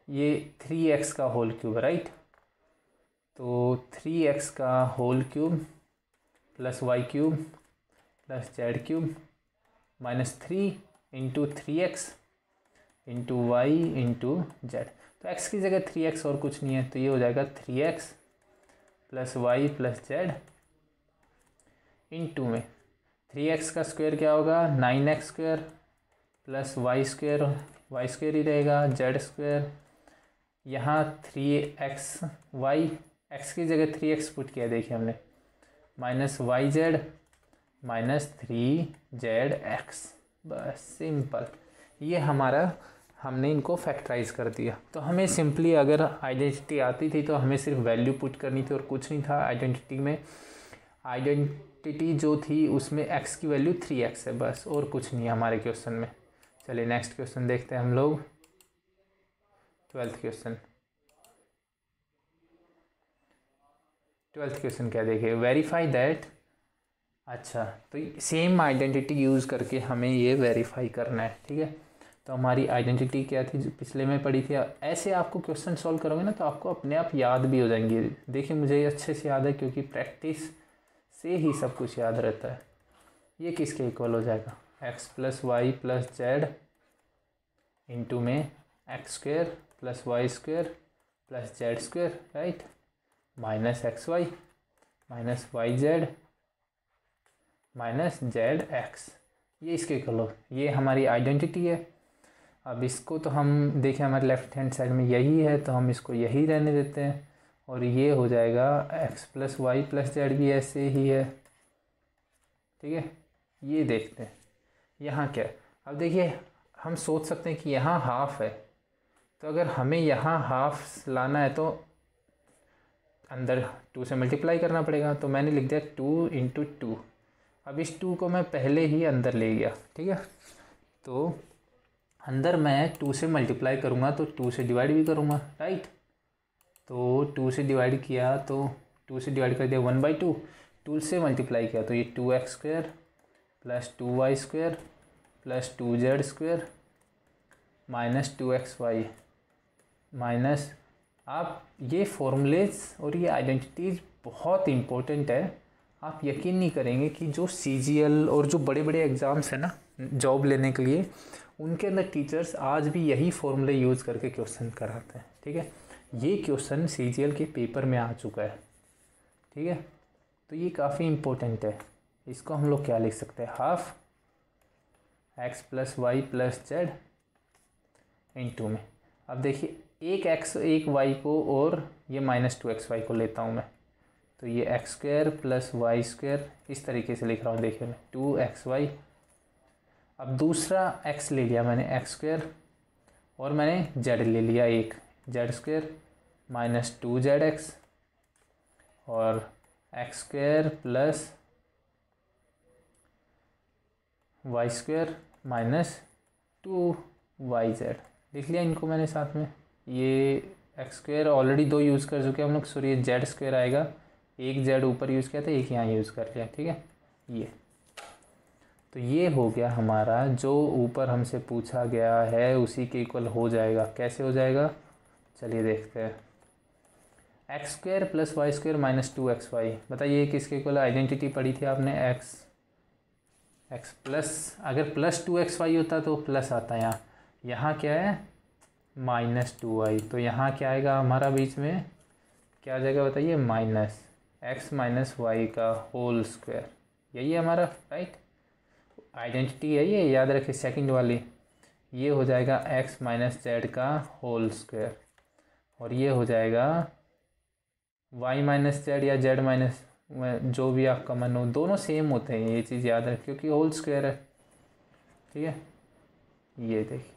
ये 3x का होल क्यूब, राइट। तो 3x का whole cube plus Y cube plus Z cube minus 3 into 3x into y into z. तो x की जगह 3x और कुछ नहीं है, तो ये हो जाएगा 3x plus Y plus Z into में 3x का स्क्वायर क्या होगा, 9x square plus Y square ही रहेगा, जेड स्क्वायर, यहाँ 3x वाई, x की जगह 3x पुट किया देखिए हमने, minus Y Z minus 3zx, बस सिंपल। ये हमारा, हमने इनको फैक्टराइज कर दिया। तो हमें सिंपली अगर आइडेंटिटी आती थी तो हमें सिर्फ वैल्यू पुट करनी थी और कुछ नहीं था आइडेंटिटी में। आइडेंटिटी जो थी उसमें x की वैल्यू 3x है बस, और कुछ नहीं है हमारे क्वेश्चन में। चलिए नेक्स्ट क्वेश्चन देखते हैं हम लोग, 12th क्वेश्चन। 12th क्वेश्चन क्या देखिए, वेरीफाई दैट, अच्छा तो सेम आइडेंटिटी यूज़ करके हमें ये वेरीफाई करना है, ठीक है। तो हमारी आइडेंटिटी क्या थी जो पिछले में पढ़ी थी, ऐसे आपको क्वेश्चन सॉल्व करोगे ना तो आपको अपने आप याद भी हो जाएंगे। देखिए मुझे ये अच्छे से याद है क्योंकि प्रैक्टिस से ही सब कुछ याद रहता है। ये किसके इक्वल हो जाएगा, x plus Y plus Z into में X square plus Y square plus Z square, right, minus x Y minus Y Z minus Z X, ये इसके इक्वल हो, ये हमारी आइडेंटिटी है। अब इसको तो हम देखें हमारे लेफ्ट हैंड साइड में यही है तो हम इसको यही रहने देते हैं, और ये हो जाएगा x plus Y plus z भी ऐसे ही है, ठीक है। ये देखते हैं यहाँ क्या है। अब देखिए हम सोच सकते हैं कि यहाँ हाफ है, तो अगर हमें यहाँ हाफ लाना है तो अंदर 2 से मल्टीप्लाई करना पड़ेगा, तो मैंने लिख दिया 2 इंटू 2। अब इस 2 को मैं पहले ही अंदर ले गया, ठीक है। तो अंदर मैं 2 से मल्टीप्लाई करूँगा तो 2 से डिवाइड भी करूँगा, राइट। तो 2 से डिवाइड किया तो 2 से डिवाइड कर दिया 1/2, 2 से मल्टीप्लाई किया तो ये 2x square plus 2y square plus 2z square minus 2xy minus, आप ये फॉर्मूलेज और ये आइडेंटिटीज़ बहुत इम्पोर्टेंट है। आप यकीन नहीं करेंगे कि जो CGL और जो बड़े बड़े एग्ज़ाम्स हैं ना जॉब लेने के लिए, उनके अंदर टीचर्स आज भी यही फॉर्मूले यूज़ करके क्वेश्चन कराते हैं, ठीक है। ये क्वेश्चन CGL के पेपर में आ चुका है, ठीक है। तो ये काफ़ी इम्पोर्टेंट है। इसको हम लोग क्या लिख सकते हैं, half x plus Y plus Z into में, अब देखिए एक x एक y को और ये माइनस 2xy को लेता हूँ मैं, तो ये x² प्लस वाई स्क्वायर इस तरीके से लिख रहा हूँ, देखिए मैं 2xy अब दूसरा x ले लिया मैंने, एक्स स्क्वायर, और मैंने z ले लिया एक, जेड स्क्वायर माइनस 2zx, और x square plus Y square minus 2yz। लिख लिया इनको मैंने साथ में। ये एक्स स्क्वायर ऑलरेडी 2 यूज़ कर चुके हम लोग, सॉरी ये जेड स्क्वायर आएगा, एक जेड ऊपर यूज़ किया था, एक यहाँ यूज़ कर लिया, ठीक है। ये तो ये हो गया हमारा, जो ऊपर हमसे पूछा गया है उसी के इक्वल हो जाएगा। कैसे हो जाएगा, चलिए देखते हैं। X square plus Y square minus 2xy, बताइए किसके इक्वल। आइडेंटिटी पढ़ी थी आपने, एक्स प्लस, अगर प्लस 2xy होता तो प्लस आता यहाँ क्या है माइनस 2y, तो यहाँ क्या आएगा हमारा बीच में, क्या आ जाएगा बताइए, माइनस x माइनस वाई का होल स्क्वायर। यही है हमारा, राइट। आइडेंटिटी है ये, याद रखिए सेकंड वाली। ये हो जाएगा x माइनस जेड का होल स्क्वायर, और ये हो जाएगा y माइनस जेड या z माइनस, जो भी आपका मन हो, दोनों सेम होते हैं, ये चीज़ याद रखें क्योंकि होल स्क्वायर है, ठीक है। ये देखिए,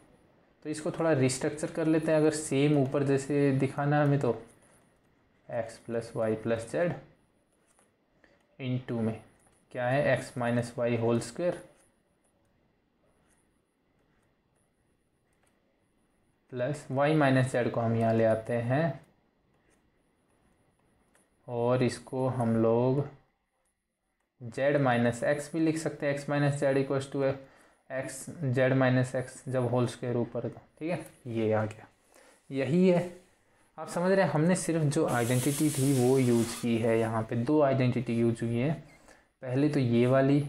तो इसको थोड़ा रिस्ट्रक्चर कर लेते हैं, अगर सेम ऊपर जैसे दिखाना है हमें तो x plus Y plus z into में क्या है x minus y whole square plus y minus z को हम यहाँ ले आते हैं, और इसको हम लोग z माइनस एक्स भी लिख सकते हैं, x minus z equals to x z minus x जब होल स्क्वायर ऊपर, तो ठीक है। ये आ गया, यही है। आप समझ रहे हैं, हमने सिर्फ जो आइडेंटिटी थी वो यूज़ की है। यहाँ पे 2 आइडेंटिटी यूज हुई है। पहले तो ये वाली,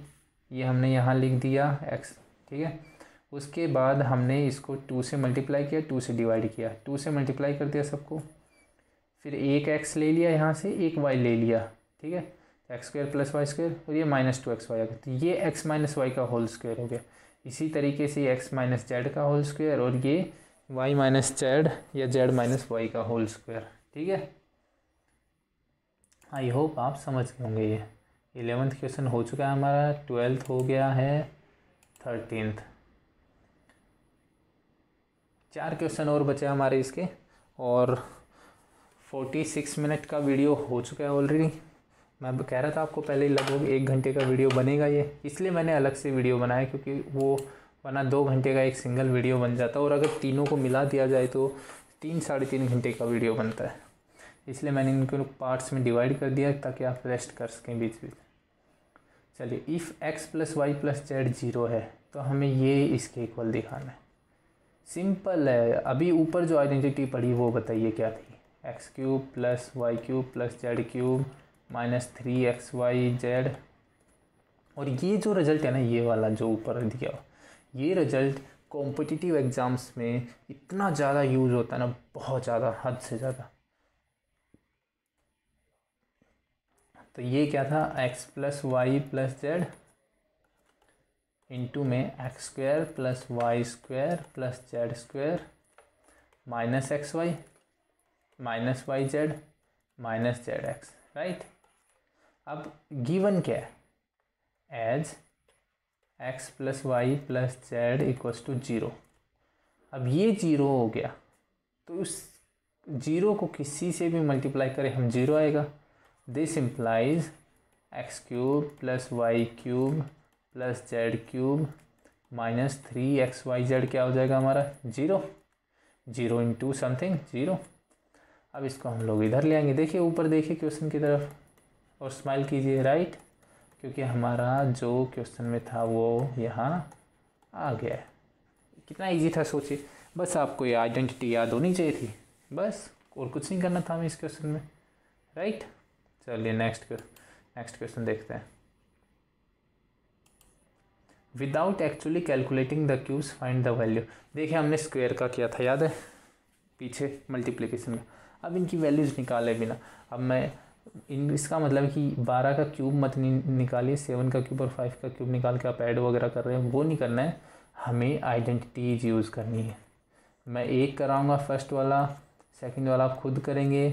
ये हमने यहाँ लिख दिया x, ठीक है। उसके बाद हमने इसको 2 से मल्टीप्लाई किया, 2 से डिवाइड किया, 2 से मल्टीप्लाई कर दिया सबको, फिर एक x ले लिया यहाँ से, एक y ले लिया, ठीक है। X square plus Y square, और ये माइनस 2xy आ गया, तो ये x माइनस वाई का होल स्क्वायर हो गया। इसी तरीके से x माइनस जेड का होल स्क्वायर, और ये y माइनस जेड या z माइनस वाई का होल स्क्वायर, ठीक है। आई होप आप समझ गए होंगे। ये 11th क्वेश्चन हो चुका है हमारा, 12th हो गया है, 13th। 4 क्वेश्चन और बचे हमारे इसके, और 46 मिनट का वीडियो हो चुका है ऑलरेडी। मैं कह रहा था आपको पहले ही लगभग 1 घंटे का वीडियो बनेगा ये, इसलिए मैंने अलग से वीडियो बनाया, क्योंकि वो वरना 2 घंटे का एक सिंगल वीडियो बन जाता, और अगर तीनों को मिला दिया जाए तो 3-3.5 घंटे का वीडियो बनता है। इसलिए मैंने इनको पार्ट्स में डिवाइड कर दिया ताकि आप रेस्ट कर सकें बीच बीच। चलिए, if x plus Y plus z 0 है तो हमें ये इसके इक्वल दिखाना है। सिंपल है। अभी ऊपर जो आइडेंटिटी पढ़ी वो बताइए क्या थी, x cube plus Y cube plus Z cube minus 3xyz। और ये जो रिजल्ट है ना, ये वाला जो ऊपर दिया, ये रिजल्ट कॉम्पिटिटिव एग्ज़ाम्स में इतना ज़्यादा यूज़ होता है ना, बहुत ज़्यादा, हद से ज़्यादा। तो ये क्या था, x plus Y plus Z into में X square plus Y square plus Z square minus x Y minus Y Z minus Z X, right. अब गिवन क्या है, as x plus Y plus Z equals to 0। अब ये 0 हो गया, तो उस 0 को किसी से भी मल्टीप्लाई करें हम 0 आएगा। This implies x cube plus Y cube plus Z cube minus 3xyz क्या हो जाएगा हमारा, 0। 0 इंटू समथिंग 0। अब इसको हम लोग इधर ले आएंगे। देखिए ऊपर, देखिए क्वेश्चन की तरफ और स्माइल कीजिए, राइट, क्योंकि हमारा जो क्वेश्चन में था वो यहाँ आ गया है। कितना इजी था सोचिए, बस आपको ये आइडेंटिटी याद होनी चाहिए थी, बस, और कुछ नहीं करना था हमें इस क्वेश्चन में, राइट। चलिए नेक्स्ट क्वेश्चन देखते हैं। Without actually calculating the cubes find the value. देखिए हमने स्क्वायर का किया था, याद है, पीछे मल्टीप्लिकेशन का। अब इनकी वैल्यूज़ निकाले बिना, अब मैं इसका मतलब है कि 12 का क्यूब मत निकालिए, 7 का क्यूब और 5 का क्यूब निकाल के आप ऐड वगैरह कर रहे हैं, वो नहीं करना है, हमें आइडेंटिटीज यूज़ करनी है। मैं एक कराऊंगा फर्स्ट वाला, सेकंड वाला आप खुद करेंगे,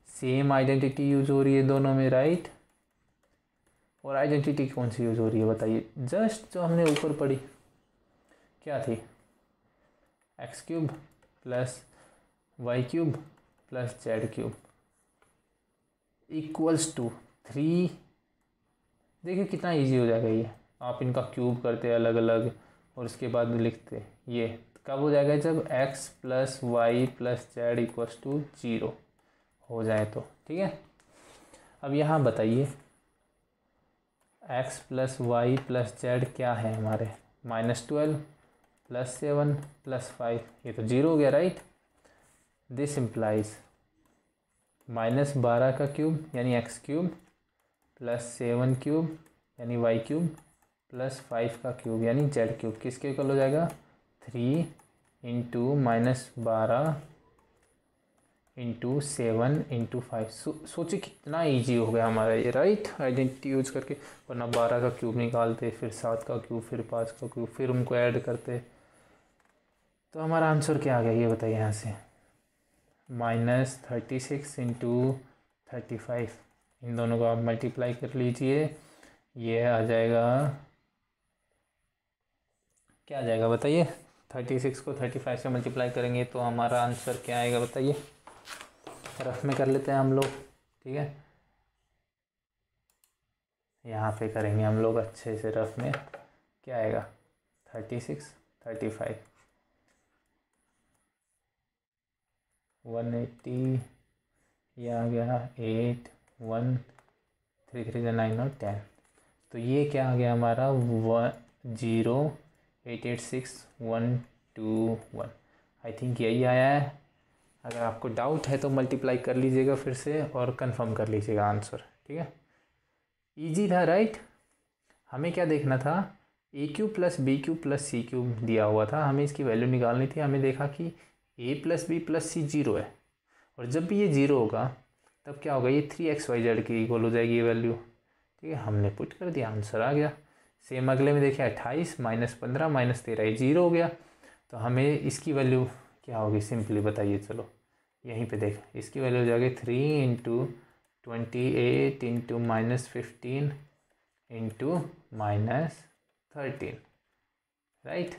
सेम आइडेंटिटी यूज़ हो रही है दोनों में, राइट। और आइडेंटिटी कौन सी यूज़ हो रही है बताइए, जस्ट जो हमने ऊपर पढ़ी, क्या थी, x cube plus Y cube plus Z cube equals to 3। देखिए कितना इजी हो जाएगा ये, आप इनका क्यूब करते अलग अलग और उसके बाद लिखते, ये कब हो जाएगा, जब x plus Y plus Z equals to 0 हो जाए तो, ठीक है। अब यहाँ बताइए x plus Y plus z क्या है हमारे, -12 प्लस 7 प्लस 5, ये तो 0 हो गया राइट। दिस इम्प्लाइज -12 का क्यूब यानी एक्स क्यूब प्लस 7 क्यूब यानी वाई क्यूब प्लस 5 का क्यूब यानी जेड क्यूब किसके इक्वल हो जाएगा, 3 इंटू -12 इंटू 7 इंटू 5। सोचिए कितना इजी हो गया हमारा ये राइट, आइडेंटिटी यूज करके। वरना 12 का क्यूब निकालते, फिर 7 का क्यूब, फिर 5 का क्यूब, फिर उनको ऐड करते। तो हमारा आंसर क्या आ गया ये बताइए यहाँ से, -36 इंटू 35। इन दोनों को आप मल्टीप्लाई कर लीजिए, ये आ जाएगा, क्या आ जाएगा बताइए। 36 को 35 से मल्टीप्लाई करेंगे तो हमारा आंसर क्या आएगा बताइए। रफ में कर लेते हैं हम लोग, ठीक है, यहाँ पे करेंगे हम लोग अच्छे से रफ में। क्या आएगा 36 35 180, ये आ गया 8 1 3 3 9 और 10। तो ये क्या आ गया हमारा 0886121। आई थिंक यही आया है। अगर आपको डाउट है तो मल्टीप्लाई कर लीजिएगा फिर से और कंफर्म कर लीजिएगा आंसर, ठीक है। इजी था राइट। हमें क्या देखना था, A cube plus B cube plus C cube दिया हुआ था, हमें इसकी वैल्यू निकालनी थी। हमें देखा कि ए प्लस बी प्लस सी 0 है, और जब भी ये 0 होगा तब क्या होगा, ये 3xyz की इक्वल हो जाएगी ये वैल्यू, ठीक है। हमने पुट कर दिया, आंसर आ गया। सेम अगले में देखिए 28 -15 -13, ये 0 हो गया। तो हमें इसकी वैल्यू क्या होगी सिंपली बताइए, चलो यहीं पे देख, इसकी वैल्यू हो जाएगी 3 इंटू 28 इंटू -15 इंटू -13 राइट।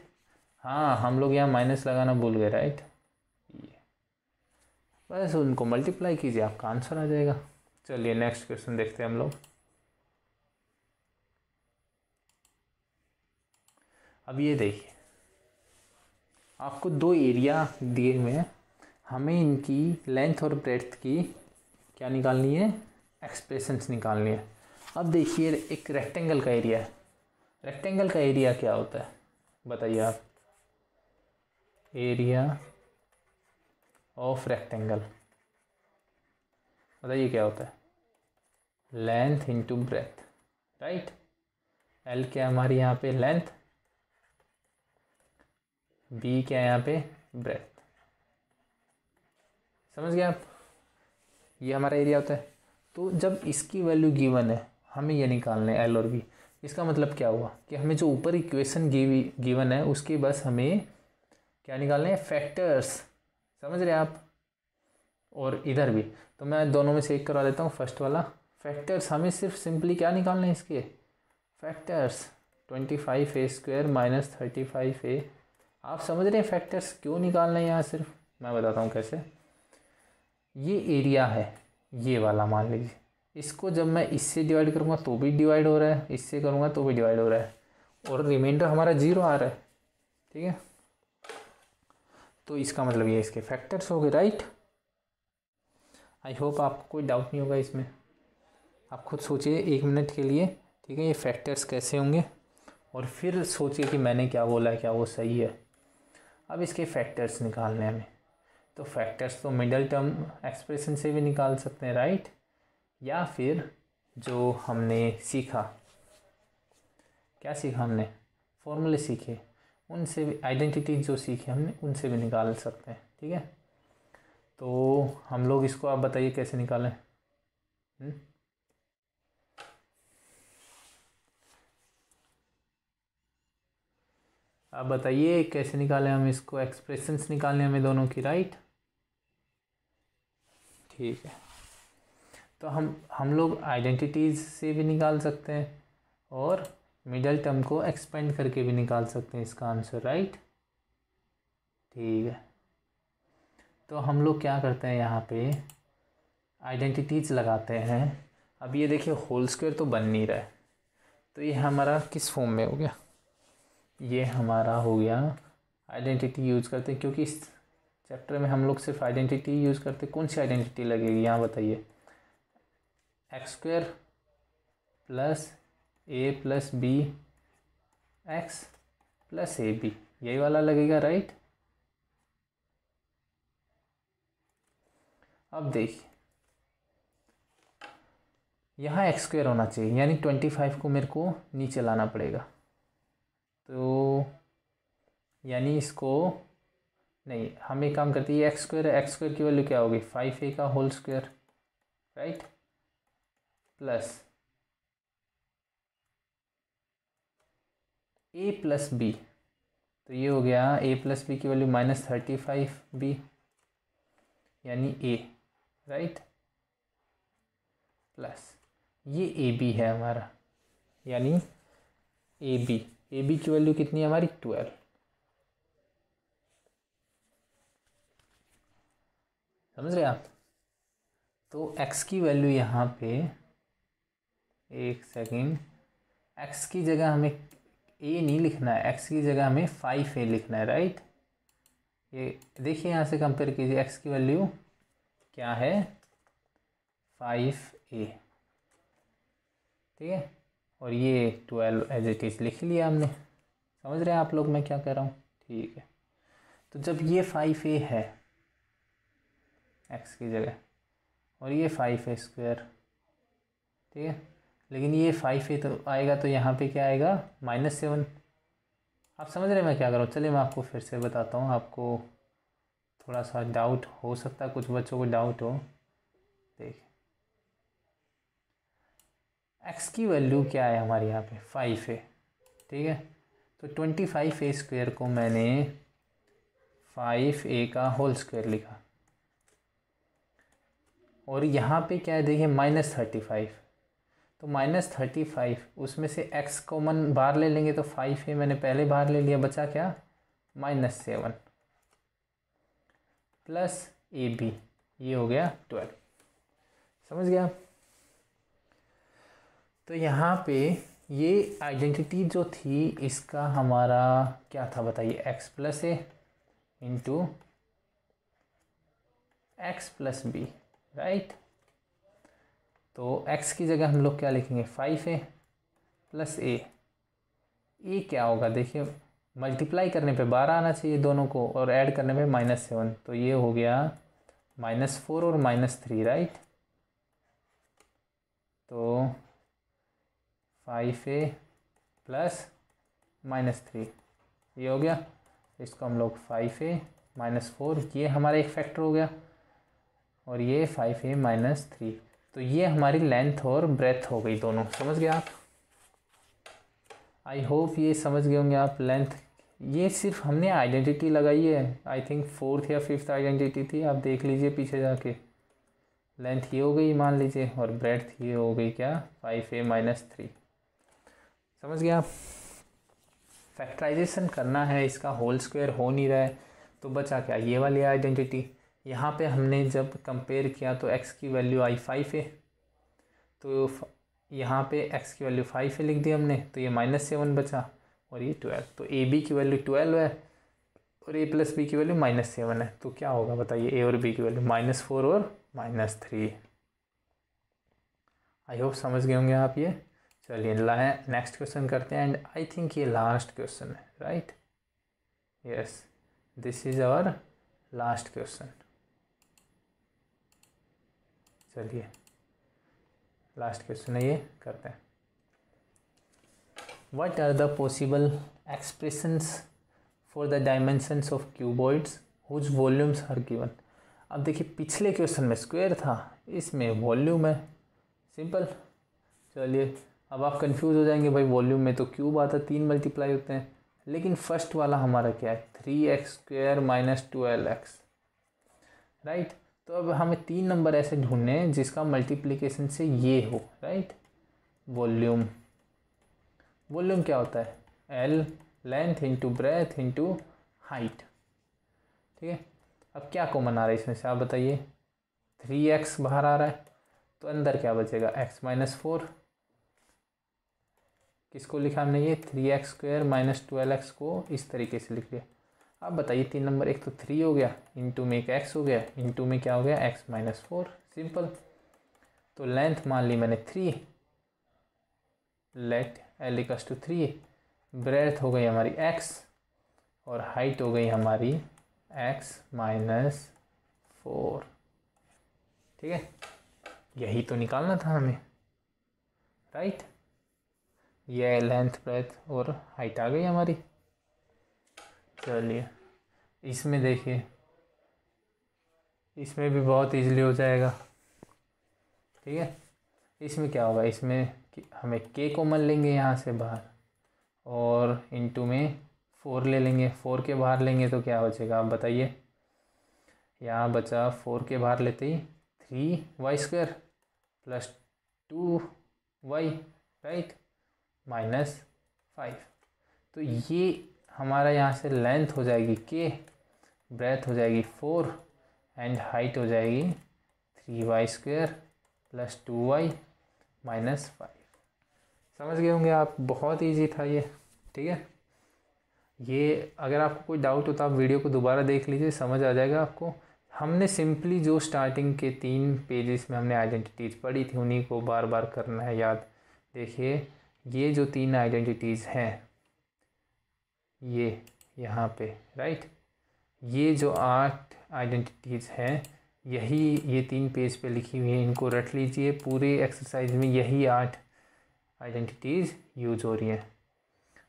हाँ हम लोग यहाँ माइनस लगाना भूल गए राइट। ये बस उनको मल्टीप्लाई कीजिए, आपका आंसर आ जाएगा। चलिए नेक्स्ट क्वेश्चन देखते हैं हम लोग। अब ये देखिए, आपको दो एरिया दिए हुए हैं, हमें इनकी लेंथ और ब्रेड्थ की क्या निकालनी है, एक्सप्रेशंस निकालनी है। अब देखिए एक रेक्टेंगल का एरिया है, रेक्टेंगल का एरिया क्या होता है बताइए आप, एरिया ऑफ रेक्टेंगल बताइए क्या होता है, length into breadth right. L क्या है हमारी यहाँ पे लेंथ, बी क्या है यहाँ पे ब्रेथ, समझ गए आप, ये हमारा एरिया होता है। तो जब इसकी वैल्यू गिवन है, हमें ये निकालना है एल और बी। इसका मतलब क्या हुआ कि हमें जो ऊपर इक्वेशन गिवन है उसके बस हमें क्या निकालने हैं, फैक्टर्स, समझ रहे हैं आप। और इधर भी, तो मैं दोनों में से एक करवा देता हूँ, फर्स्ट वाला फैक्टर्स, हमें सिर्फ सिंपली क्या निकालने हैं इसके फैक्टर्स, 25a² - 35a। आप समझ रहे हैं फैक्टर्स क्यों निकालना है यहाँ, सिर्फ मैं बताता हूँ कैसे। ये एरिया है ये वाला, मान लीजिए इसको जब मैं इससे डिवाइड करूँगा तो भी डिवाइड हो रहा है, इससे करूँगा तो भी डिवाइड हो रहा है, और रिमाइंडर हमारा 0 आ रहा है, ठीक है। तो इसका मतलब ये इसके फैक्टर्स हो गए राइट। आई होप आपको कोई डाउट नहीं होगा इसमें। आप खुद सोचिए 1 मिनट के लिए, ठीक है, ये फैक्टर्स कैसे होंगे, और फिर सोचिए कि मैंने क्या बोला है क्या वो सही है। अब इसके फैक्टर्स निकालने हमें, तो फैक्टर्स तो मिडल टर्म एक्सप्रेशन से भी निकाल सकते हैं राइट, या फिर जो हमने सीखा, क्या सीखा हमने, फॉर्मूले सीखे, उनसे भी, आइडेंटिटी जो सीखी हमने उनसे भी निकाल सकते हैं, ठीक है। तो हम लोग इसको आप बताइए कैसे निकालें। आप बताइए कैसे निकालें हम इसको, एक्सप्रेशंस निकालने हमें दोनों की राइट, ठीक है। तो हम लोग आइडेंटिटीज़ से भी निकाल सकते हैं और मिडल टर्म को एक्सपेंड करके भी निकाल सकते हैं इसका आंसर, राइट। ठीक है, तो हम लोग क्या करते हैं यहाँ पे आइडेंटिटीज लगाते हैं। अब ये देखिए होल स्क्वायर तो बन नहीं रहा है, तो ये हमारा किस फॉर्म में हो गया, ये हमारा हो गया आइडेंटिटी यूज़ करते हैं, क्योंकि इस चैप्टर में हम लोग सिर्फ आइडेंटिटी यूज़ करते हैं। कौन सी आइडेंटिटी लगेगी यहाँ बताइए, x square plus a plus b x plus a b, यही वाला लगेगा, राइट। अब देखिए यहाँ एक्स स्क्वायर होना चाहिए, यानी 25 को मेरे को नीचे लाना पड़ेगा, तो यानी इसको नहीं, हम एक काम करते हैं, एक्स स्क्वायर की वैल्यू क्या होगी 5a का whole square, right, plus a plus b, तो ये हो गया a प्लस बी की वैल्यू -35b, यानी a, राइट, प्लस ये ए बी है हमारा, यानी ए बी की वैल्यू कितनी है हमारी 12। समझ रहे आप। तो x की वैल्यू यहाँ पे, एक सेकेंड, x की जगह हमें a नहीं लिखना है, x की जगह हमें 5a लिखना है, राइट। ये देखिए यहाँ से कंपेयर कीजिए, x की वैल्यू क्या है 5a, ठीक है, और ये 12 एज इट इज़ लिख लिया हमने। समझ रहे हैं आप लोग मैं क्या कह रहा हूँ, ठीक है। तो जब ये 5a है x की जगह और ये 5a स्क्वायर, ठीक है, लेकिन ये 5a तो आएगा, तो यहाँ पे क्या आएगा -7। आप समझ रहे हैं मैं क्या कर रहा हूँ। चलिए मैं आपको फिर से बताता हूँ, आपको थोड़ा सा डाउट हो सकता है, कुछ बच्चों को डाउट हो। देख x की वैल्यू क्या है हमारे यहाँ पे 5a, ठीक है, तो 25a स्क्वायर को मैंने 5a का होल स्क्वायर लिखा, और यहाँ पे क्या है देखिए -35, तो -35 उसमें से x कॉमन बाहर ले लेंगे, तो 5a मैंने पहले बाहर ले लिया, बचा क्या -7 प्लस ab, ये हो गया 12। समझ गया। तो यहाँ पे ये आइडेंटिटी जो थी इसका हमारा क्या था बताइए, x प्लस ए into x plus B, right. तो x की जगह हम लोग क्या लिखेंगे 5a प्लस ए क्या होगा देखिए, मल्टीप्लाई करने पे 12 आना चाहिए दोनों को, और ऐड करने पे -7, तो ये हो गया -4 और -3, राइट। तो 5a प्लस -3 ये हो गया, इसको हम लोग 5a -4, ये हमारा एक फैक्टर हो गया, और ये 5a -3, तो ये हमारी लेंथ और ब्रेथ हो गई दोनों। समझ गए आप। आई होप ये समझ गए होंगे आप। लेंथ ये सिर्फ हमने आइडेंटिटी लगाई है, आई थिंक 4th या 5th आइडेंटिटी थी, आप देख लीजिए पीछे जाके। लेंथ ये हो गई मान लीजिए, और ब्रेथ ये हो गई क्या 5a -3। समझ गया आप। फैक्टराइजेशन करना है, इसका होल स्क्वायर हो नहीं रहा है, तो बचा क्या ये वाली आइडेंटिटी। यहाँ पे हमने जब कंपेयर किया तो x की वैल्यू आई 5a, तो यहाँ पे x की वैल्यू 5a लिख दी हमने, तो ये -7 बचा, और ये 12, तो ए बी की वैल्यू 12 है और a प्लस बी की वैल्यू -7 है, तो क्या होगा बताइए, a और b की वैल्यू -4 और -3। आई होप समझ गए होंगे आप ये। चलिए नेक्स्ट क्वेश्चन करते हैं, एंड आई थिंक ये लास्ट क्वेश्चन है, right. Yes, this is our last question. चलिए लास्ट क्वेश्चन है ये, करते हैं। What are the possible expressions for the dimensions of cuboids whose volumes are given. अब देखिए पिछले क्वेश्चन में स्क्वायर था, इसमें वॉल्यूम है, सिंपल। चलिए अब आप कंफ्यूज हो जाएंगे, भाई वॉल्यूम में तो क्यूब आता, 3 मल्टीप्लाई होते हैं, लेकिन फर्स्ट वाला हमारा क्या है 3x² - 12x, राइट। तो अब हमें 3 नंबर ऐसे ढूंढने हैं जिसका मल्टीप्लिकेशन से ये हो, राइट। वॉल्यूम क्या होता है? L length into breadth into height. ठीक है, अब क्या कॉमन आ रहा है इसमें से आप बताइए? 3x बाहर आ रहा है, तो अंदर क्या बचेगा? x minus 4। किसको लिखा हमने? ये 3x स्क्वायर माइनस 12x को इस तरीके से लिख लिया। अब बताइए 3 नंबर, एक तो 3 हो गया, इंटू में एक x हो गया, इंटू में क्या हो गया? x minus 4। सिंपल। तो लेंथ मान ली मैंने 3, let l equals to 3, breadth हो गई हमारी x और हाइट हो गई हमारी x माइनस 4। ठीक है, यही तो निकालना था हमें, राइट? ये लेंथ ब्रेथ और हाइट आ गई हमारी। चलिए इसमें देखिए, इसमें भी बहुत इजीली हो जाएगा। ठीक है, इसमें क्या होगा? इसमें हमें k कॉमन लेंगे यहाँ से बाहर और इनटू में 4 ले लेंगे। 4 के बाहर लेंगे तो क्या बचेगा आप बताइए? यहाँ बचा 4 के बाहर लेते ही 3y square plus 2y, right, minus 5। तो ये हमारा यहाँ से लेंथ हो जाएगी k, ब्रेथ हो जाएगी 4 एंड हाइट हो जाएगी 3y square plus 2y minus 5। समझ गए होंगे आप, बहुत इजी था ये। ठीक है, ये अगर आपको कोई डाउट हो तो आप वीडियो को दोबारा देख लीजिए, समझ आ जाएगा आपको। हमने सिंपली जो स्टार्टिंग के 3 पेजेस में हमने आइडेंटिटीज़ पढ़ी थी उन्हीं को बार बार करना है याद। देखिए ये जो 3 आइडेंटिटीज़ हैं, ये यहाँ पे, राइट, ये जो 8 आइडेंटिटीज़ हैं यही ये 3 पेज पे लिखी हुई है, इनको रट लीजिए। पूरे एक्सरसाइज में यही 8 आइडेंटिटीज़ यूज हो रही हैं।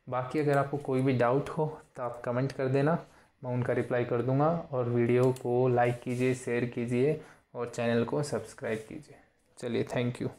बाकी अगर आपको कोई भी डाउट हो तो आप कमेंट कर देना, मैं उनका रिप्लाई कर दूंगा। और वीडियो को लाइक कीजिए, शेयर कीजिए और चैनल को सब्सक्राइब कीजिए। चलिए, थैंक यू।